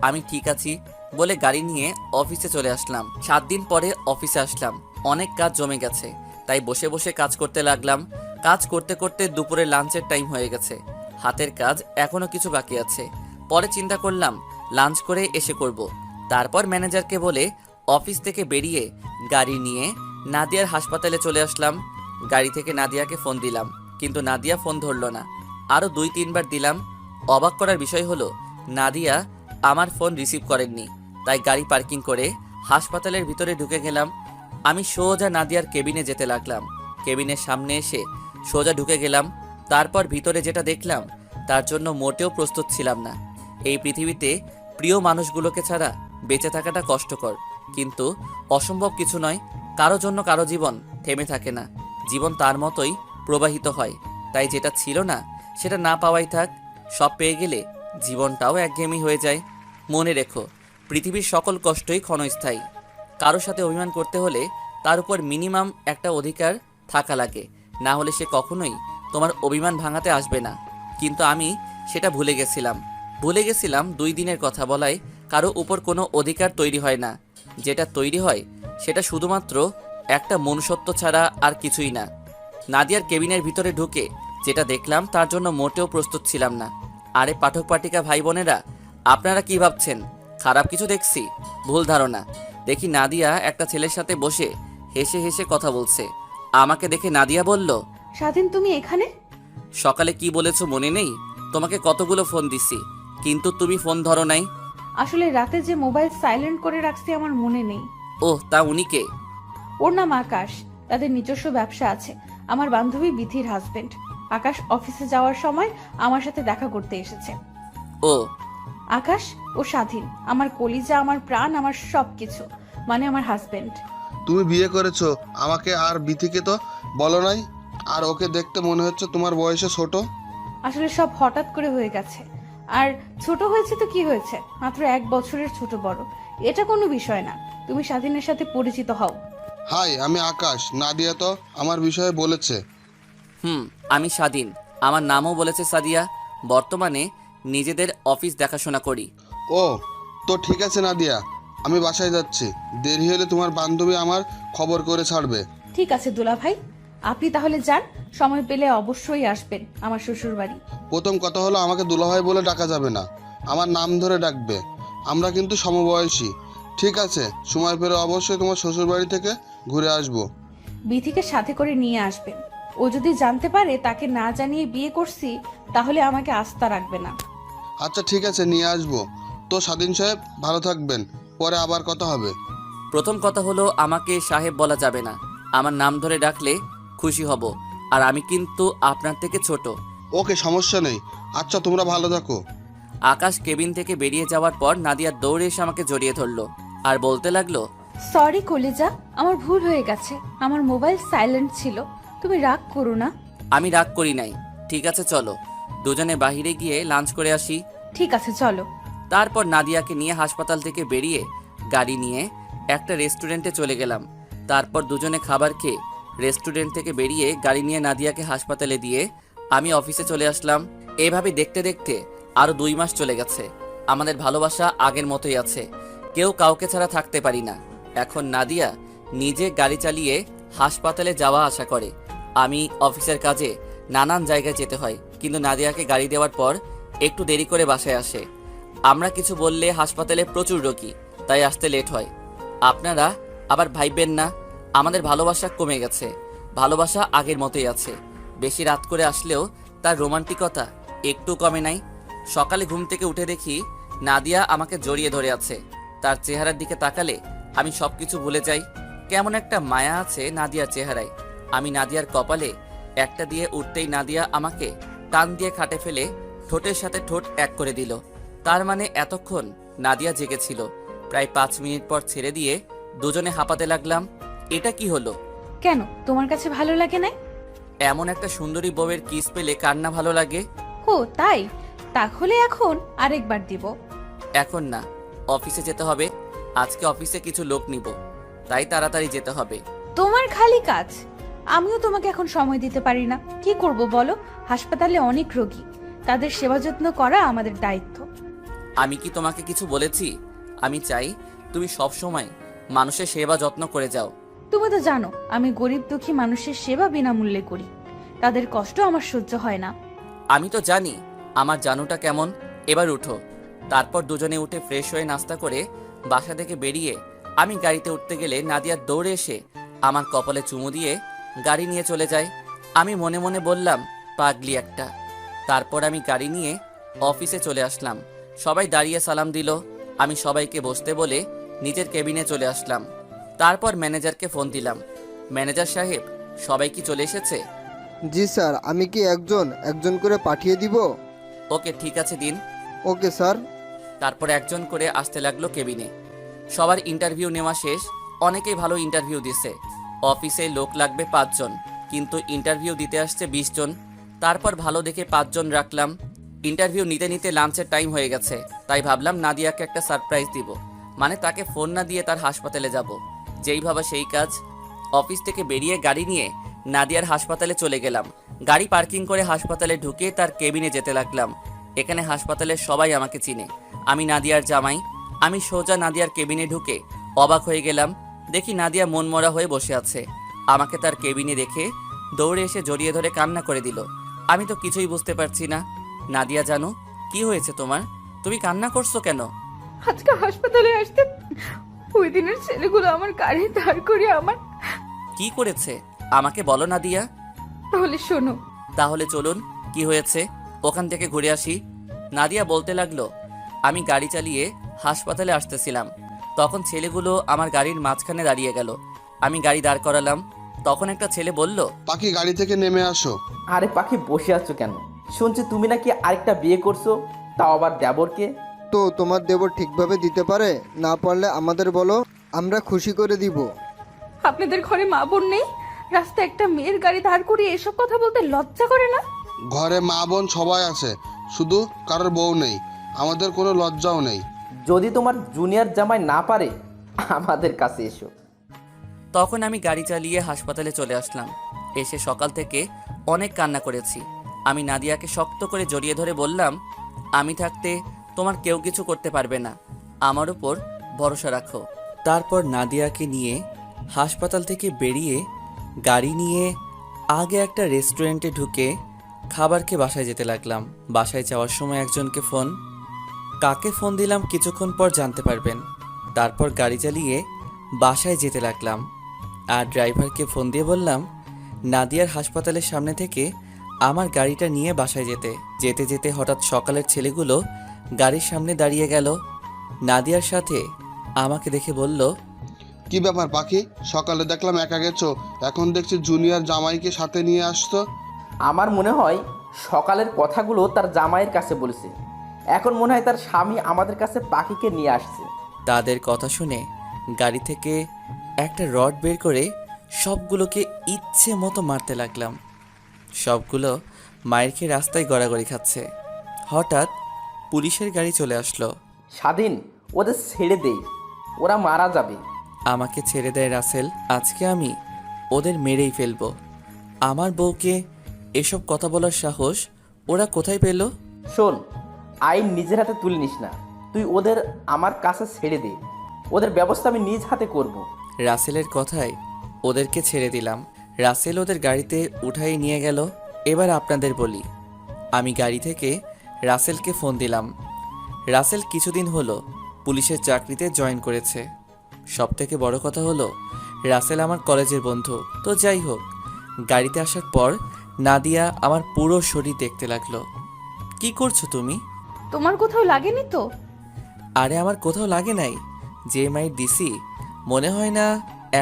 আমি ঠিক আছি বলে গাড়ি নিয়ে অফিসে চলে আসলাম। 7 দিন পরে অফিসে আসলাম। অনেক কাজ জমে গেছে, তাই বসে বসে কাজ করতে লাগলাম। কাজ করতে করতে দুপুরে লাঞ্চের টাইম হয়ে গেছে। হাতের কাজ এখনো কিছু বাকি আছে। পরে চিন্তা করলাম লাঞ্চ করে এসে করব। তারপর ম্যানেজারকে বলে অফিস থেকে বেরিয়ে গাড়ি নিয়ে নাদিয়ার হাসপাতালে চলে আসলাম। গাড়ি থেকে নাদিয়াকে ফোন দিলাম, কিন্তু নাদিয়া ফোন ধরলো না। আরও 2-3 বার দিলাম। অবাক করার বিষয় হলো নাদিয়া আমার ফোন রিসিভ করেননি। তাই গাড়ি পার্কিং করে হাসপাতালের ভিতরে ঢুকে গেলাম। আমি সোজা নাদিয়ার কেবিনে যেতে লাগলাম। কেবিনের সামনে এসে সোজা ঢুকে গেলাম। তারপর ভিতরে যেটা দেখলাম তার জন্য মোটেও প্রস্তুত ছিলাম না। এই পৃথিবীতে প্রিয় মানুষগুলোকে ছাড়া বেঁচে থাকাটা কষ্টকর, কিন্তু অসম্ভব কিছু নয়। কারো জন্য কারো জীবন থেমে থাকে না, জীবন তার মতোই প্রবাহিত হয়। তাই যেটা ছিল না সেটা না পাওয়াই থাক। সব পেয়ে গেলে জীবনটাও একঘেয়েমি হয়ে যায়। মনে রেখো, পৃথিবীর সকল কষ্টই ক্ষণস্থায়ী। কারোর সাথে অভিমান করতে হলে তার উপর মিনিমাম একটা অধিকার থাকা লাগে, না হলে সে কখনোই তোমার অভিমান ভাঙাতে আসবে না। কিন্তু আমি সেটা ভুলে গেছিলাম 2 দিনের কথা বলায় কারো উপর কোনো অধিকার তৈরি হয় না। যেটা তৈরি হয় সেটা শুধুমাত্র একটা মনুষ্যত্ব ছাড়া আর কিছুই না। নাদিয়ার কেবিনের ভিতরে ঢুকে যেটা দেখলাম তার জন্য মোটেও প্রস্তুত ছিলাম না। আরে পাঠক পাঠিকা ভাই বোনেরা, আপনারা কি ভাবছেন খারাপ কিছু দেখছি? ভুল ধারণা। দেখি নাদিয়া একটা ছেলের সাথে বসে হেসে হেসে কথা বলছে। আমাকে দেখে নাদিয়া বলল, স্বাধীন তুমি এখানে? সকালে কি বলেছো মনে নেই? তোমাকে কতগুলো ফোন দিছি, কিন্তু তুমি ফোন ধরো নাই। আসলে রাতে যে মোবাইল সাইলেন্ট করে রাখছি আমার মনে নেই। ওহ, তা উনি কে? ওর নাম আকাশ। তাদের নিজস্ব ব্যবসা আছে। আমার বান্ধবী বিথির হাজবেন্ড। আকাশ অফিসে যাওয়ার সময় আমার সাথে দেখা করতে এসেছে। ও আকাশ ও স্বাধীন আমার কলিজা, আমার প্রাণ, আমার সবকিছু, মানে আমার হাজবেন্ড। তুমি বিয়ে করেছো আমাকে আর বিথিকে তো বলো নাই। আর ওকে দেখতে মনে হচ্ছে তোমার বয়সে ছোট। আসলে সব হঠাৎ করে হয়ে গেছে। আর ছোট হয়েছে তো কি হয়েছে, মাত্র 1 বছরের ছোট বড়, এটা কোনো বিষয় না। তুমি স্বাধীনের সাথে পরিচিত হও। হাই, আমি আকাশ। নাদিয়া তো আমার বিষয়ে বলেছে। আমি স্বাধীন। আমার নামও বলেছে সাদিয়া। বর্তমানে নিজেদের অফিস দেখাশোনা করি। ও, তো ঠিক আছে নাদিয়া, আমি বাসায় যাচ্ছি। দেরি হলে তোমার বান্ধবী আমার খবর করে ছাড়বে। ঠিক আছে দুলা ভাই, আপনি তাহলে যান। সময় পেলে অবশ্যই আসবেন আমার শ্বশুর বাড়ি। প্রথম কথা হলো আমাকে দুলাভাই বলে ডাকা যাবে না, আমার নাম ধরে ডাকবে। আমরা কিন্তু সমবয়সী। ঠিক আছে, সময় পেলে অবশ্যই তোমার শ্বশুরবাড়ি থেকে ঘুরে আসবো। বিথিকে সাথে করে নিয়ে আসবেন। ও যদি জানতে পারে তাকে না জানিয়ে বিয়ে করছি, তাহলে আমাকে আস্থা রাখবে না। আচ্ছা ঠিক আছে, নিয়ে আসবো। তো স্বাধীন সাহেব, ভালো থাকবেন, পরে আবার কথা হবে। প্রথম কথা হলো আমাকে সাহেব বলা যাবে না। আমার নাম ধরে ডাকলে খুশি হব। আর আমি কিন্তু আপনার থেকে ছোট। ওকে, সমস্যা নেই। আচ্ছা, তোমরা ভালো থাকো। আকাশ কেবিন থেকে বেরিয়ে যাওয়ার পর নাদিয়া দৌড়ে এসে আমাকে জড়িয়ে ধরলো আর বলতে লাগলো, সরি কলিজা, আমার ভুল হয়ে গেছে। আমার মোবাইল সাইলেন্ট ছিল। তুমি রাগ করো না। আমি রাগ করি নাই। ঠিক আছে চলো, দুজনে বাইরে গিয়ে লাঞ্চ করে আসি। ঠিক আছে চলো। তারপর নাদিয়াকে নিয়ে হাসপাতাল থেকে বেরিয়ে গাড়ি নিয়ে একটা রেস্টুরেন্টে চলে গেলাম। তারপর দুজনে খাবার খেয়ে রেস্টুরেন্ট থেকে বেরিয়ে গাড়ি নিয়ে নাদিয়াকে হাসপাতালে দিয়ে আমি অফিসে চলে আসলাম। এভাবে দেখতে দেখতে আরও 2 মাস চলে গেছে। আমাদের ভালোবাসা আগের মতোই আছে। কেউ কাউকে ছাড়া থাকতে পারি না। এখন নাদিয়া নিজে গাড়ি চালিয়ে হাসপাতালে যাওয়া আসা করে। আমি অফিসের কাজে নানান জায়গায় যেতে হয়, কিন্তু নাদিয়াকে গাড়ি দেওয়ার পর একটু দেরি করে বাসায় আসে। আমরা কিছু বললে হাসপাতালে প্রচুর রোগী, তাই আসতে লেট হয়। আপনারা আবার ভাইবেন না, আমাদের ভালোবাসা কমে গেছে। ভালোবাসা আগের মতোই আছে। বেশি রাত করে আসলেও তার রোমান্টিকতা একটু কমে নাই। সকালে ঘুম থেকে উঠে দেখি নাদিয়া আমাকে জড়িয়ে ধরে আছে। তার চেহারার দিকে তাকালে আমি সবকিছু ভুলে যাই। কেমন একটা মায়া আছে নাদিয়ার চেহারায়। আমি নাদিয়ার কপালে একটা দিয়ে উঠতেই নাদিয়া আমাকে টান দিয়ে খাটে ফেলে ঠোঁটের সাথে ঠোঁট এক করে দিল। তার মানে এতক্ষণ নাদিয়া জেগেছিল। প্রায় 5 মিনিট পর ছেড়ে দিয়ে দুজনে হাঁপাতে লাগলাম। এটা কি হলো? কেন, তোমার কাছে ভালো লাগে না? এমন একটা সুন্দরী বউয়ের কিস পেলে কার না ভালো লাগে? ও তাই, তাহলে এখন আরেকবার দিব। এখন না, অফিসে যেতে হবে। আজকে অফিসে কিছু লোক নিব, তাই তাড়াতাড়ি যেতে হবে। তোমার খালি কাজ, আমিও তোমাকে এখন সময় দিতে পারি না। কি করব বলো, হাসপাতালে অনেক রোগী, তাদের সেবা যত্ন করা আমাদের দায়িত্ব। আমি কি তোমাকে কিছু বলেছি? আমি চাই তুমি সব সময় মানুষের সেবা যত্ন করে যাও। তুমি তো জানো আমি গরিব দুঃখী মানুষের সেবা বিনামূল্যে করি, তাদের কষ্ট আমার সহ্য হয় না। আমি তো জানি আমার জানুটা কেমন। এবার উঠো। তারপর দুজনে উঠে ফ্রেশ হয়ে নাস্তা করে বাসা থেকে বেরিয়ে আমি গাড়িতে উঠতে গেলে নাদিয়া দৌড়ে এসে আমার কপালে চুমু দিয়ে গাড়ি নিয়ে চলে যায়। আমি মনে মনে বললাম, পাগলি একটা। তারপর আমি গাড়ি নিয়ে অফিসে চলে আসলাম। সবাই দাঁড়িয়ে সালাম দিল। আমি সবাইকে বসতে বলে নিজের কেবিনে চলে আসলাম। তারপর ম্যানেজারকে ফোন দিলাম। ম্যানেজার সাহেব, সবাই কি চলে এসেছে? জি স্যার, আমি কি একজন একজন করে পাঠিয়ে দিব? ওকে, ঠিক আছে, দিন। Okay sir. তারপর একজন করে আসতে লাগলো কেবিনে। সবার ইন্টারভিউ নেওয়া শেষ। অনেকেই ভালো ইন্টারভিউ দিছে। অফিসে লোক লাগবে 5 জন, কিন্তু ইন্টারভিউ দিতে আসছে 20 জন। তারপর ভালো দেখে 5 জন রাখলাম। ইন্টারভিউ নিতে নিতে লাঞ্চের টাইম হয়ে গেছে, তাই ভাবলাম নাদিয়াকে একটা সারপ্রাইজ দিব। মানে তাকে ফোন না দিয়ে তার হাসপাতালে যাব। যেই ভাবা সেই কাজ। অফিস থেকে বেরিয়ে গাড়ি নিয়ে নাদিয়ার হাসপাতালে চলে গেলাম। গাড়ি পার্কিং করে হাসপাতালে ঢুকে তার কেবিনে যেতে লাগলাম। এখানে হাসপাতালের সবাই আমাকে চিনে, আমি নাদিয়ার জামাই। আমি সোজা নাদিয়ার কেবিনে ঢুকে অবাক হয়ে গেলাম। দেখি নাদিয়া মনমরা হয়ে বসে আছে। আমাকে তার কেবিনে দেখে দৌড়ে এসে জড়িয়ে ধরে কান্না করে দিল। আমি তো কিছুই বুঝতে পারছি না। নাদিয়া জানো, কি হয়েছে তোমার? তুমি কান্না করছো কেন? আজকে হাসপাতালে আসতে ওই দিনের ছেলেগুলো আমার গাড়ি দাঁড় করিয়ে আমার। কি করেছে আমাকে বলো নাদিয়া। তাহলে শোনো। তাহলে চলুন, কি হয়েছে ওখান থেকে ঘুরে আসি। নাদিয়া বলতে লাগলো। আমি গাড়ি চালিয়ে হাসপাতালে আসতেছিলাম, তখন ছেলেগুলো আমার গাড়ির মাঝখানে দাঁড়িয়ে গেল। আমি গাড়ি দাঁড় করালাম, তখন একটা ছেলে বলল, পাখি গাড়ি থেকে নেমে আসো। আরে পাখি, বসে আছো কেন? শুনছি তুমি নাকি আরেকটা বিয়ে করছো, তাও আবার দেবরকে। তো তোমার দেবর ঠিকভাবে দিতে পারে? না পারলে আমাদের বলো, আমরা খুশি করে দিব। আপনাদের ঘরে মা বোন নেই? রাস্তায় একটা মেয়ের গাড়ি দাঁড় করিয়ে এসব কথা বলতে লজ্জা করে না? ঘরে মা বোন সবাই আছে, শুধু কারোর বউ নেই। আমাদের কোনো লজ্জাও নেই। যদি তোমার জুনিয়র জামাই না পারে, আমাদের কাছে এসো। তখন আমি গাড়ি চালিয়ে হাসপাতালে চলে আসলাম। এসে সকাল থেকে অনেক কান্না করেছি। আমি নাদিয়াকে শক্ত করে জড়িয়ে ধরে বললাম, আমি থাকতে তোমার কেউ কিছু করতে পারবে না, আমার উপর ভরসা রাখো। তারপর নাদিয়াকে নিয়ে হাসপাতাল থেকে বেরিয়ে গাড়ি নিয়ে আগে একটা রেস্টুরেন্টে ঢুকে খাবার খেয়ে বাসায় যেতে লাগলাম। বাসায় যাওয়ার সময় একজনকে ফোন। কাকে ফোন দিলাম কিছুক্ষণ পর জানতে পারবেন। তারপর গাড়ি চালিয়ে বাসায় যেতে লাগলাম আর ড্রাইভারকে ফোন দিয়ে বললাম নাদিয়ার হাসপাতালের সামনে থেকে আমার গাড়িটা নিয়ে বাসায় যেতে। যেতে যেতে হঠাৎ সকালের ছেলেগুলো গাড়ির সামনে দাঁড়িয়ে গেল। নাদিয়ার সাথে আমাকে দেখে বলল, কি ব্যাপার পাখি, সকালে দেখলাম একা গেছো, এখন দেখছি জুনিয়র জামাইকে সাথে নিয়ে আসতো। আমার মনে হয় সকালের কথাগুলো তার জামাইয়ের কাছে বলেছে, এখন মনে হয় তার স্বামী আমাদের কাছে পাখিকে নিয়ে আসছে। তাদের কথা শুনে গাড়ি থেকে একটা রড বের করে সবগুলোকে ইচ্ছে মতো মারতে লাগলাম। সবগুলো মায়ের খেয়ে রাস্তায় গড়াগড়ি খাচ্ছে। হঠাৎ পুলিশের গাড়ি চলে আসলো। স্বাধীন, ওদের ছেড়ে দেই, ওরা মারা যাবে। আমাকে ছেড়ে দেয় রাসেল, আজকে আমি ওদের মেরেই ফেলবো। আমার বউকে এসব কথা বলার সাহস ওরা কোথায় পেল? শোন, আইন নিজের হাতে তুলে নিস না, তুই ওদের আমার কাছে ছেড়ে দে, ওদের ব্যবস্থা আমি নিজ হাতে করব। রাসেলের কথায় ওদেরকে ছেড়ে দিলাম। রাসেল ওদের গাড়িতে উঠাই নিয়ে গেল। এবার আপনাদের বলি, আমি গাড়ি থেকে রাসেলকে ফোন দিলাম। রাসেল কিছুদিন হলো পুলিশের চাকরিতে জয়েন করেছে। সব থেকে বড় কথা হলো রাসেল আমার কলেজের বন্ধু। তো যাই হোক, গাড়িতে আসার পর নাদিয়া আমার পুরো শরীর দেখতে লাগলো। কি করছো তুমি? তোমার কোথাও লাগেনি তো? আরে আমার কোথাও লাগে নাই, যে মাইর দিছি মনে হয় না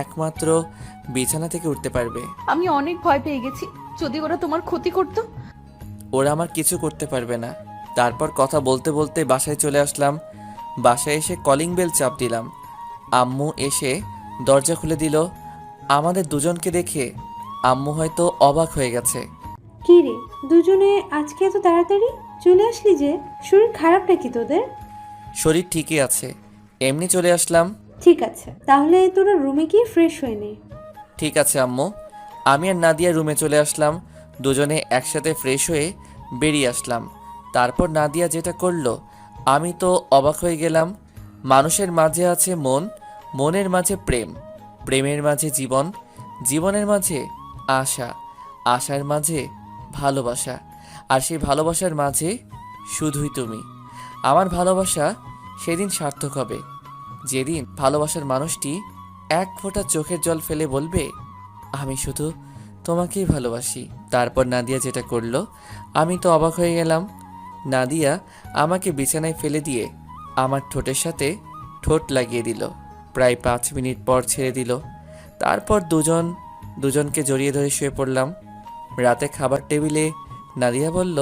একমাত্র বিছানা থেকে উঠতে পারবে। আমি অনেক ভয় পেয়ে গেছি, যদি ওরা তোমার ক্ষতি করতো। ওরা আমার কিছু করতে পারবে না। তারপর কথা বলতে বলতে বাসায় চলে আসলাম। বাসায় এসে কলিং বেল চাপ দিলাম। আম্মু এসে দরজা খুলে দিল। আমাদের দুজনকে দেখে আম্মু হয়তো অবাক হয়ে গেছে। কি রে, দুজনে আজকে এত তাড়াতাড়ি চলে আসলি যে? শরীর খারাপ নাকি তোদের? শরীর ঠিকই আছে, এমনি চলে আসলাম। ঠিক আছে, তাহলে তোরা রুমে গিয়ে ফ্রেশ হয়ে নে। ঠিক আছে আম্মু। আমি আর নাদিয়া রুমে চলে আসলাম। দুজনে একসাথে ফ্রেশ হয়ে বেরিয়ে আসলাম। তারপর নাদিয়া যেটা করলো আমি তো অবাক হয়ে গেলাম। মানুষের মাঝে আছে মন, মনের মাঝে প্রেম, প্রেমের মাঝে জীবন, জীবনের মাঝে আশা, আশার মাঝে ভালোবাসা, আর সেই ভালোবাসার মাঝে শুধুই তুমি। আমার ভালোবাসা সেদিন সার্থক হবে যেদিন ভালোবাসার মানুষটি এক ফোঁটা চোখের জল ফেলে বলবে, আমি শুধু তোমাকেই ভালোবাসি। তারপর নাদিয়া যেটা করলো আমি তো অবাক হয়ে গেলাম। নাদিয়া আমাকে বিছানায় ফেলে দিয়ে আমার ঠোঁটের সাথে ঠোঁট লাগিয়ে দিল। প্রায় 5 মিনিট পর ছেড়ে দিল। তারপর দুজনকে জড়িয়ে ধরে শুয়ে পড়লাম। রাতে খাবার টেবিলে নাদিয়া বলল,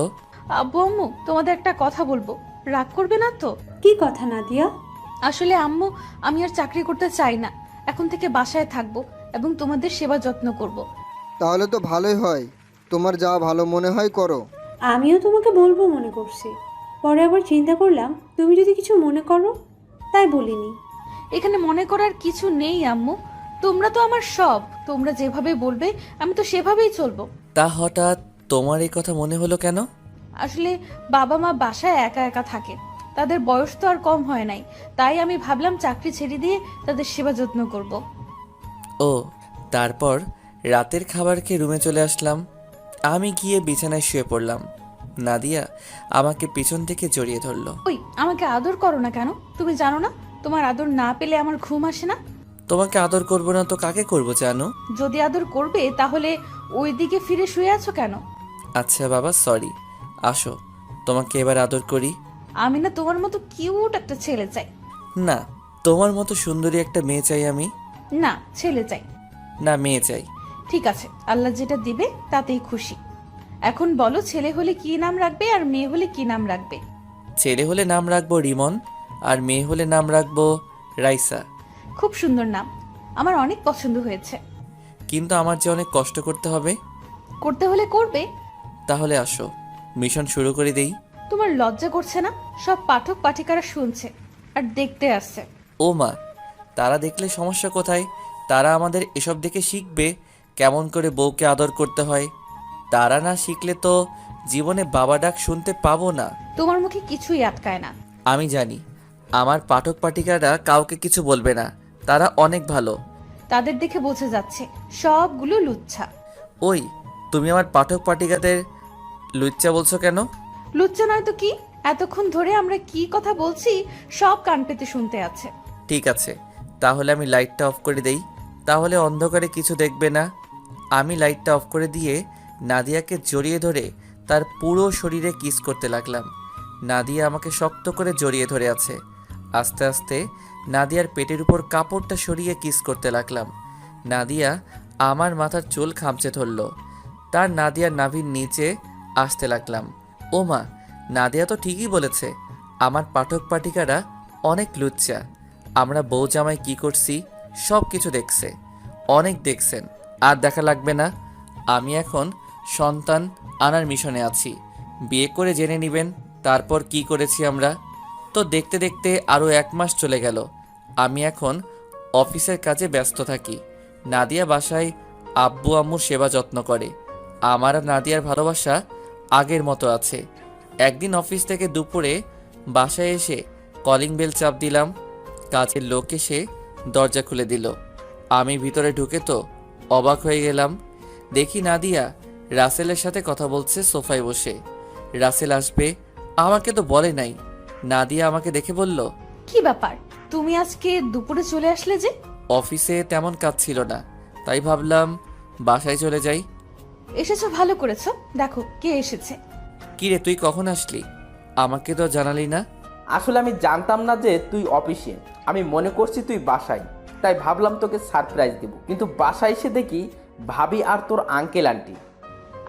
আব্বু আম্মু, তোমাদের একটা কথা বলবো, রাগ করবে না তো? কি কথা নাদিয়া? আসলে আম্মু, আমি আর চাকরি করতে চাই না। এখন থেকে বাসায় থাকবো এবং তোমাদের সেবা যত্ন করব। তাহলে তো ভালোই হয়, তোমার যা ভালো মনে হয় করো। আমিও তোমাকে বলবো মনে করছি, পরে আবার চিন্তা করলাম তুমি যদি কিছু মনে করো, তাই বলিনি। এখানে মনে করার কিছু নেই আম্মু, তোমরা তো আমার সব। তোমরা যেভাবে বলবে আমি তো সেভাবেই চলবো। তা হঠাৎ তোমার এই কথা মনে হলো কেন? আসলে বাবা মা বাসায় একা একা থাকে, তাদের বয়স তো আর কম হয় নাই, তাই আমি ভাবলাম চাকরি ছেড়ে দিয়ে তাদের সেবা যত্ন করব। ও, তারপর রাতের খাবার খেয়ে রুমে চলে আসলাম। আমি গিয়ে বিছানায় শুয়ে পড়লাম। নাদিয়া আমাকে পিছন থেকে জড়িয়ে ধরলো। ওই, আমাকে আদর করো না কেন? তুমি জানো না তোমার আদর না পেলে আমার ঘুম আসে না? তোমাকে আদর করবো না তো কাকে করবো জানো? যদি আদর করবে তাহলে ওই দিকে ফিরে শুয়ে আছো কেন? আচ্ছা বাবা, সরি। আসো, তোমাকে এবার আদর করি। আমি না তোমার মতো কিউট একটা ছেলে চাই। না, তোমার মতো সুন্দরী একটা মেয়ে চাই আমি। না, ছেলে চাই। না, মেয়ে চাই। ঠিক আছে, আল্লাহ যেটা দিবে তাতেই খুশি। এখন বলো, ছেলে হলে কি নাম রাখবে আর মেয়ে হলে কি নাম রাখবে? ছেলে হলে নাম রাখবো রিমন, আর মেয়ে হলে নাম রাখবো রাইসা। খুব সুন্দর নাম, আমার অনেক পছন্দ হয়েছে। কিন্তু আমার যে অনেক কষ্ট করতে হবে। করতে হলে করবে। তাহলে আসো, মিশন শুরু করে দেই। তোমার লজ্জা করছে না? সব পাঠক পাঠিকারা শুনছে আর দেখতে আসছে। ও মা, তারা দেখলে সমস্যা কোথায়? তারা আমাদের এসব দেখে শিখবে কেমন করে বউকে আদর করতে হয়। তারা না শিখলে তো জীবনে বাবা ডাক শুনতে পাবো না। তোমার মুখে কিছুই আটকায় না। আমি জানি আমার পাঠক পাঠিকারা কাউকে কিছু বলবে না, তারা অনেক ভালো। তাদের দেখে বোঝা যাচ্ছে সবগুলো লুচ্ছা। ওই, তুমি আমার পাঠক পাঠিকাদের লুচ্চা বলছো কেন? লুচ্চা নয় তো কি? এতক্ষণ ধরে আমরা কি কথা বলছি সব কান পেতে শুনতে আছে। ঠিক আছে, তাহলে আমি লাইটটা অফ করে দেই, তাহলে অন্ধকারে কিছু দেখবে না। আমি লাইটটা অফ করে দিয়ে নাদিয়াকে জড়িয়ে ধরে তার পুরো শরীরে কিস করতে লাগলাম। নাদিয়া আমাকে শক্ত করে জড়িয়ে ধরে আছে। আস্তে আস্তে নাদিয়ার পেটের উপর কাপড়টা সরিয়ে কিস করতে লাগলাম। নাদিয়া আমার মাথার চুল খামচে ধরল। তার নাদিয়ার নাভির নিচে আসতে লাগলাম। ও মা, নাদিয়া তো ঠিকই বলেছে, আমার পাঠক পাঠিকারা অনেক লুচ্চা। আমরা বউ জামাই কি করছি সব কিছু দেখছে, অনেক দেখছেন। আর দেখা লাগবে না। আমি এখন সন্তান আনার মিশনে আছি। বিয়ে করে জেনে নেবেন তারপর কি করেছি আমরা। তো দেখতে দেখতে আরও 1 মাস চলে গেল। আমি এখন অফিসের কাজে ব্যস্ত থাকি। নাদিয়া বাসায় আব্বু আম্মুর সেবা যত্ন করে। আমার আর নাদিয়ার ভালোবাসা আগের মতো আছে। একদিন অফিস থেকে দুপুরে বাসায় এসে কলিং বেল চাপ দিলাম। কাজের লোক এসে দরজা খুলে দিল। আমি ভিতরে ঢুকে তো অবাক হয়ে গেলাম। দেখি নাদিয়া রাসেলের সাথে কথা বলছে সোফায় বসে। রাসেল আসবে আমাকে তো বলে নাই। নাদিয়া আমাকে দেখে বলল, কি ব্যাপার, তুমি আজকে দুপুরে চলে আসলে যে? অফিসে তেমন কাজ ছিল না, তাই ভাবলাম বাসায় চলে যাই। এসেছো, ভালো করেছো। দেখো কে এসেছে। কিরে, তুই কখন আসলি? আমাকে তো জানালি না। আসলে আমি জানতাম না যে তুই অফিসে, আমি মনে করছি তুই বাসায়, তাই ভাবলাম তোকে সারপ্রাইজ দেব, কিন্তু বাসায় এসে দেখি ভাবি আর তোর আঙ্কেল আন্টি।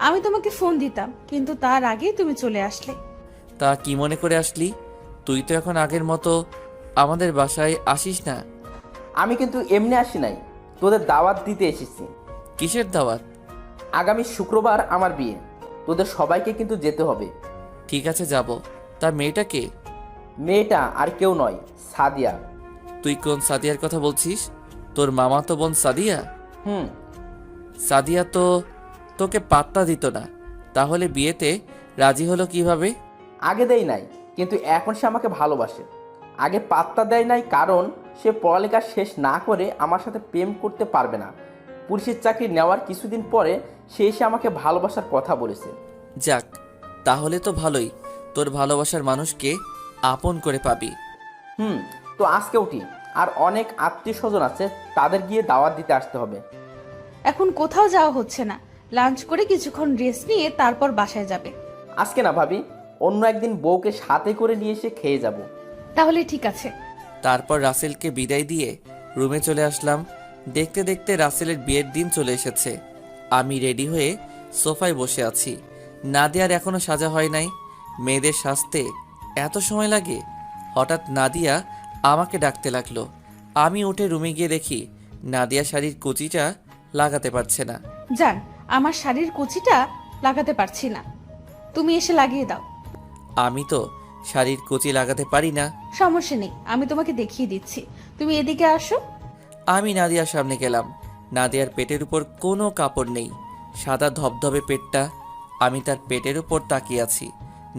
আমি তোমাকে ফোন দিতাম, কিন্তু তার আগেই তুমি চলে আসলে। তা কি মনে করে আসলি? তুই তো এখন আগের মতো আমাদের বাসায় আসিস না। আমি কিন্তু এমনি আসি নাই, তোদের দাওয়াত দিতে এসেছি। কিসের দাওয়াত? আগামী শুক্রবার আমার বিয়ে, তোদের সবাইকে কিন্তু যেতে হবে। ঠিক আছে, যাব। তা মেয়েটা কে? মেয়েটা আর কেউ নয়, সাদিয়া। তুই কোন সাদিয়ার কথা বলছিস? তোর মামা তো বোন সাদিয়া? হুম। সাদিয়া তো তোকে পাত্তা দিত না, তাহলে বিয়েতে রাজি হলো কিভাবে? আগে দেয় নাই, কিন্তু এখন সে আমাকে ভালোবাসে। আগে পাত্তা দেয় নাই কারণ সে পড়ালেখা শেষ না করে আমার সাথে প্রেম করতে পারবে না। পুলিশের চাকরি নেওয়ার কিছুদিন পরে সে এসে আমাকে ভালোবাসার কথা বলেছে। যাক, তাহলে তো ভালোই, তোর ভালোবাসার মানুষকে আপন করে পাবি। তো আজকে উঠি, আর অনেক আত্মীয় স্বজন আছে, তাদের গিয়ে দাওয়াত দিতে আসতে হবে। এখন কোথাও যাওয়া হচ্ছে না, লাঞ্চ করে কিছুক্ষণ রেস্ট নিয়ে তারপর বাসায় যাবে। আজকে না ভাবি, অন্য একদিন বউকে সাথে করে নিয়ে এসে খেয়ে যাব। তাহলে ঠিক আছে। তারপর রাসেলকে বিদায় দিয়ে রুমে চলে আসলাম। দেখতে দেখতে রাসেলের বিয়ের দিন চলে এসেছে। আমি রেডি হয়ে সোফায় বসে আছি। নাদিয়ার এখনো সাজা হয় নাই। মেয়েদের সাজতে এত সময় লাগে? হঠাৎ নাদিয়া আমাকে ডাকতে লাগলো। আমি উঠে রুমে গিয়ে দেখি নাদিয়া শাড়ির কুচিটা লাগাতে পারছে না। জান, আমার শাড়ির কুচিটা লাগাতে পারছি না, তুমি এসে লাগিয়ে দাও। আমি তো শাড়ির কুচি লাগাতে পারি না। সমস্যা নেই, আমি তোমাকে দেখিয়ে দিচ্ছি, তুমি এদিকে আসো। আমি নাদিয়ার সামনে গেলাম। নাদিয়ার পেটের উপর কোনো কাপড় নেই, সাদা ধবধবে পেটটা। আমি তার পেটের উপর তাকিয়ে আছি।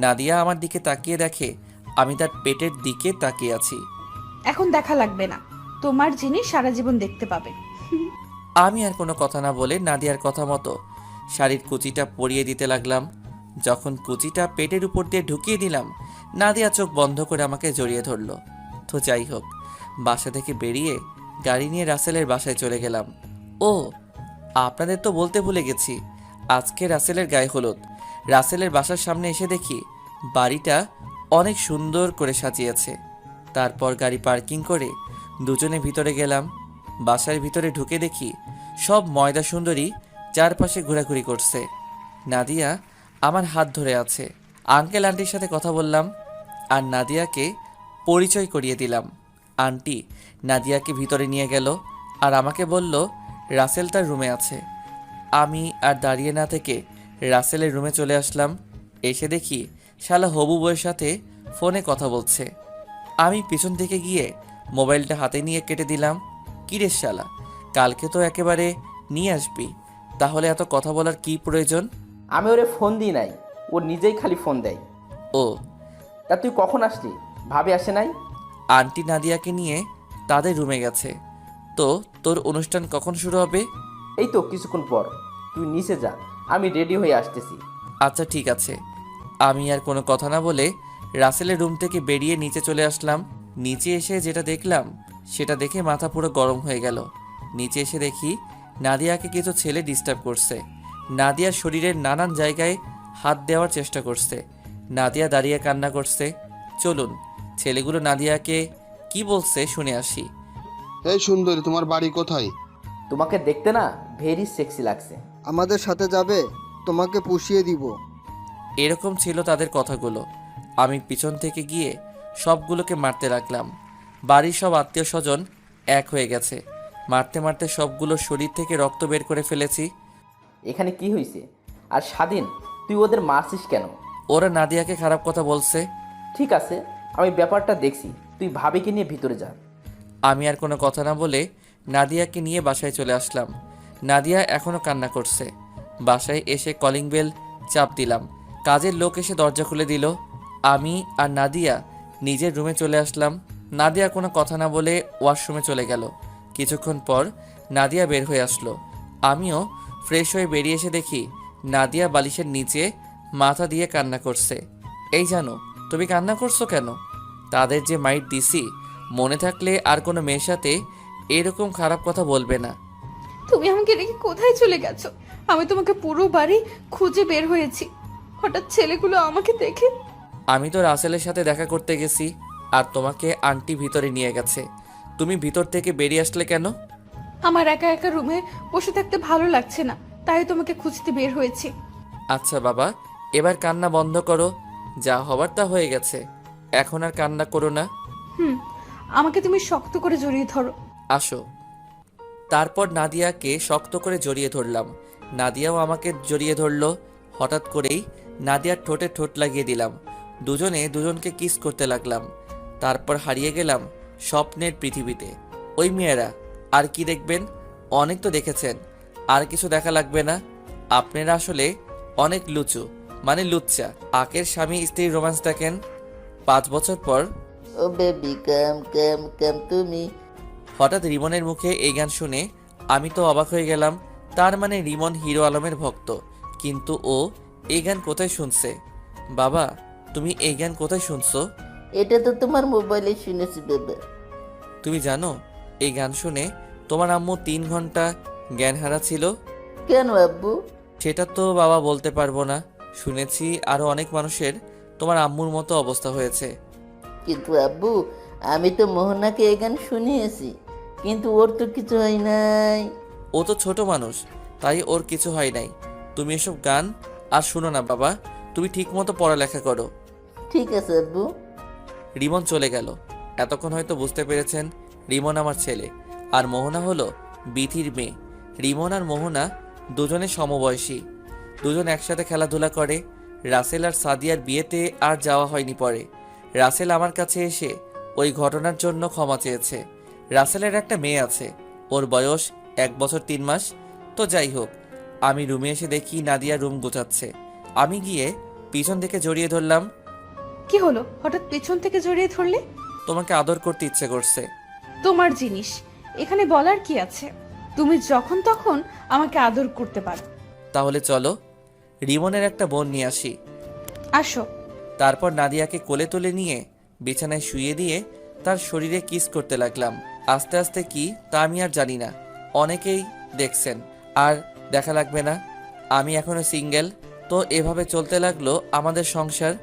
নাদিয়া আমার দিকে তাকিয়ে দেখে আমি তার পেটের দিকে তাকিয়ে আছি। এখন দেখা লাগবে না, তোমার জিনিস সারা জীবন দেখতে পাবে। আমি আর কোনো কথা না বলে নাদিয়ার কথা মতো শাড়ির কুচিটা পরিয়ে দিতে লাগলাম। যখন কুচিটা পেটের উপর দিয়ে ঢুকিয়ে দিলাম, নাদিয়া চোখ বন্ধ করে আমাকে জড়িয়ে ধরলো। তো যাই হোক, বাসা থেকে বেরিয়ে গাড়ি নিয়ে রাসেলের বাসায় চলে গেলাম। ও, আপনাদের তো বলতে ভুলে গেছি, আজকে রাসেলের গায়ে হলুদ। রাসেলের বাসার সামনে এসে দেখি বাড়িটা অনেক সুন্দর করে সাজিয়েছে। তারপর গাড়ি পার্কিং করে দুজনে ভিতরে গেলাম। বাসার ভিতরে ঢুকে দেখি সব ময়দা সুন্দরী চারপাশে ঘোরাঘুরি করছে। নাদিয়া আমার হাত ধরে আছে। আঙ্কেল আন্টির সাথে কথা বললাম আর নাদিয়াকে পরিচয় করিয়ে দিলাম। আন্টি নাদিয়াকে ভিতরে নিয়ে গেল আর আমাকে বলল রাসেল তার রুমে আছে। আমি আর দাঁড়িয়ে না থেকে রাসেলের রুমে চলে আসলাম। এসে দেখি শালা হবু বউয়ের সাথে ফোনে কথা বলছে। আমি পিছন থেকে গিয়ে মোবাইলটা হাতে নিয়ে কেটে দিলাম। কিরে শালা, কালকে তো একেবারে নিয়ে আসবি, তাহলে এত কথা বলার কি প্রয়োজন? আমি ওরে ফোন দিই নাই, ও নিজেই খালি ফোন দেয়। ও, তা তুই কখন আসলি? ভাবি আসে নাই? আন্টি নাদিয়াকে নিয়ে তাদের রুমে গেছে। তো তোর অনুষ্ঠান কখন শুরু হবে? এই তো কিছুক্ষণ পর। তুই নিচে যা, আমি রেডি হয়ে আসতেছি। আচ্ছা ঠিক আছে। আমি আর কোনো কথা না বলে রাসেলের রুম থেকে বেরিয়ে নিচে চলে আসলাম। নিচে এসে যেটা দেখলাম সেটা দেখে মাথা পুরো গরম হয়ে গেল। নিচে এসে দেখি নাদিয়াকে কিছু ছেলে ডিস্টার্ব করছে। নাদিয়ার শরীরের নানান জায়গায় হাত দেওয়ার চেষ্টা করছে। নাদিয়া দাঁড়িয়ে কান্না করছে। চলুন ছেলেগুলো নাদিয়াকে কি বলছে শুনে আসি। এই সুন্দরী, তোমার বাড়ি কোথায়? তোমাকে দেখতে না ভেরি সেক্সি লাগছে। আমাদের সাথে যাবে? তোমাকে পুষিয়ে দিব। এরকম ছিল তাদের কথাগুলো। আমি পিছন থেকে গিয়ে সবগুলোকে মারতে লাগলাম। বাড়ির সব আত্মীয় স্বজন এক হয়ে গেছে। মারতে মারতে সবগুলো শরীর থেকে রক্ত বের করে ফেলেছি। এখানে কি হয়েছে? আর স্বাধীন, তুই ওদের মারছিস কেন? ওরা নাদিয়াকে খারাপ কথা বলছে। ঠিক আছে, আমি ব্যাপারটা দেখছি, তুই ভাবিকে নিয়ে ভিতরে যা। আমি আর কোনো কথা না বলে নাদিয়াকে নিয়ে বাসায় চলে আসলাম। নাদিয়া এখনও কান্না করছে। বাসায় এসে কলিং বেল চাপ দিলাম। কাজের লোক এসে দরজা খুলে দিল। আমি আর নাদিয়া নিজের রুমে চলে আসলাম। নাদিয়া কোনো কথা না বলে ওয়াশরুমে চলে গেল। কিছুক্ষণ পর নাদিয়া বের হয়ে আসলো। আমিও ফ্রেশ হয়ে বেরিয়ে এসে দেখি নাদিয়া বালিশের নিচে মাথা দিয়ে কান্না করছে। এই জানো, তুমি কান্না করছো কেন? তাদের যে মাইট দিছি, মনে থাকলে আর কোনো মেয়ের সাথে এরকম খারাপ কথা বলবে না। তুমি আমাকে রেখে কোথায় চলে গেছো? আমি তোমাকে পুরো বাড়ি খুঁজে বের হয়েছি, হঠাৎ ছেলেগুলো আমাকে দেখে। আমি তো রাসেলের সাথে দেখা করতে গেছি আর তোমাকে আন্টি ভিতরে নিয়ে গেছে। তুমি ভিতর থেকে বেরিয়ে আসলে কেন? আমার একা একা রুমে বসে থাকতে ভালো লাগছে না, তাই তোমাকে খুঁজতে বের হয়েছি। আচ্ছা বাবা, এবার কান্না বন্ধ করো। যা হবার তা হয়ে গেছে, এখন আর কান্না করো না। হুম, আমাকে তুমি শক্ত করে জড়িয়ে ধরো। আসো। তারপর নাদিয়াকে শক্ত করে জড়িয়ে ধরলাম, নাদিয়াও আমাকে জড়িয়ে ধরলো। হঠাৎ করেই নাদিয়ার ঠোঁটে ঠোঁট লাগিয়ে দিলাম, দুজনে দুজনকে কিস করতে লাগলাম। তারপর হারিয়ে গেলাম স্বপ্নের পৃথিবীতে। ওই মেয়েরা আর কি দেখবেন, অনেক তো দেখেছেন, আর কিছু দেখা লাগবে না। আপনারা আসলে অনেক লুচু, মানে লুচ্চা। আকের স্বামী স্ত্রীর রোম্যান্স দেখেন 5 বছর পর। ও বেবি কাম কাম কাম তুমি। হঠাৎ রিমনের মুখে এই গান শুনে আমি তো অবাক হয়ে গেলাম। তার মানে রিমন হিরো আলমের ভক্ত, কিন্তু ও এই গান কোথায় শুনছে? বাবা, তুমি এই গান কোথায় শুনছো? এটা তো তোমার মোবাইলে শুনেছি বেবে। তুমি জানো এই গান শুনে তোমার আম্মু 3 ঘন্টা জ্ঞান হারা ছিল? কেন আব্বু? সেটা তো বাবা বলতে পারবো না। শুনেছি আরো অনেক মানুষের তোমার আম্মুর মতো অবস্থা হয়েছে। কিন্তু আব্বু, আমি তো মোহনাকে এই গান শুনিয়েছি, কিন্তু ওর তো কিছু হয় নাই। ও তো ছোট মানুষ, তাই ওর কিছু হয় নাই। তুমি এসব গান আর শুনো না বাবা, তুমি ঠিক মতো পড়ালেখা করো। ঠিক আছে আব্বু। রিমন চলে গেল। এতক্ষণ হয়তো বুঝতে পেরেছেন রিমন আমার ছেলে, আর মোহনা হলো বিথির মেয়ে। রিমন আর মোহনা দুজনে সমবয়সী, দুজন একসাথে খেলাধুলা করে। রাসেল আর সাদিয়ার বিয়েতে আর যাওয়া হয়নি। পরে রাসেল আমার কাছে এসে ওই ঘটনার জন্য ক্ষমা চেয়েছে। রাসেলের একটা মেয়ে আছে, ওর বয়স 1 বছর 3 মাস। তো যাই হোক, আমি রুমে এসে দেখি নাদিয়া রুম গোছাচ্ছে। আমি গিয়ে পিছন থেকে জড়িয়ে ধরলাম। কি হলো, হঠাৎ পেছন থেকে জড়িয়ে ধরলে? তোমাকে আদর করতে ইচ্ছে করছে। তোমার জিনিস, এখানে বলার কি আছে? তুমি যখন তখন আমাকে আদর করতে পারো। তাহলে চলো রিমনের একটা বোন নিয়ে আসি। আসো। তারপর নাদিয়াকে কোলে তুলে নিয়ে বিছানায় শুইয়ে দিয়ে তার শরীরে কিস করতে লাগলাম। আস্তে আস্তে কি তা আমি আর জানি না, অনেকেই দেখছেন, আর দেখা লাগবে না। আমি এখনো সিঙ্গেল। তো এভাবে চলতে লাগলো আমাদের সংসার।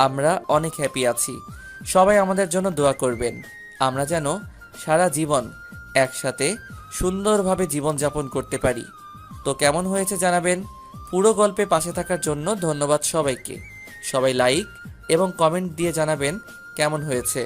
আমরা অনেক হ্যাপি আছি। সবাই আমাদের জন্য দোয়া করবেন, আমরা যেন সারা জীবন একসাথে সুন্দরভাবে জীবনযাপন করতে পারি। তো কেমন হয়েছে জানাবেন। পুরো গল্পে পাশে থাকার জন্য ধন্যবাদ সবাইকে। সবাই লাইক এবং কমেন্ট দিয়ে জানাবেন কেমন হয়েছে।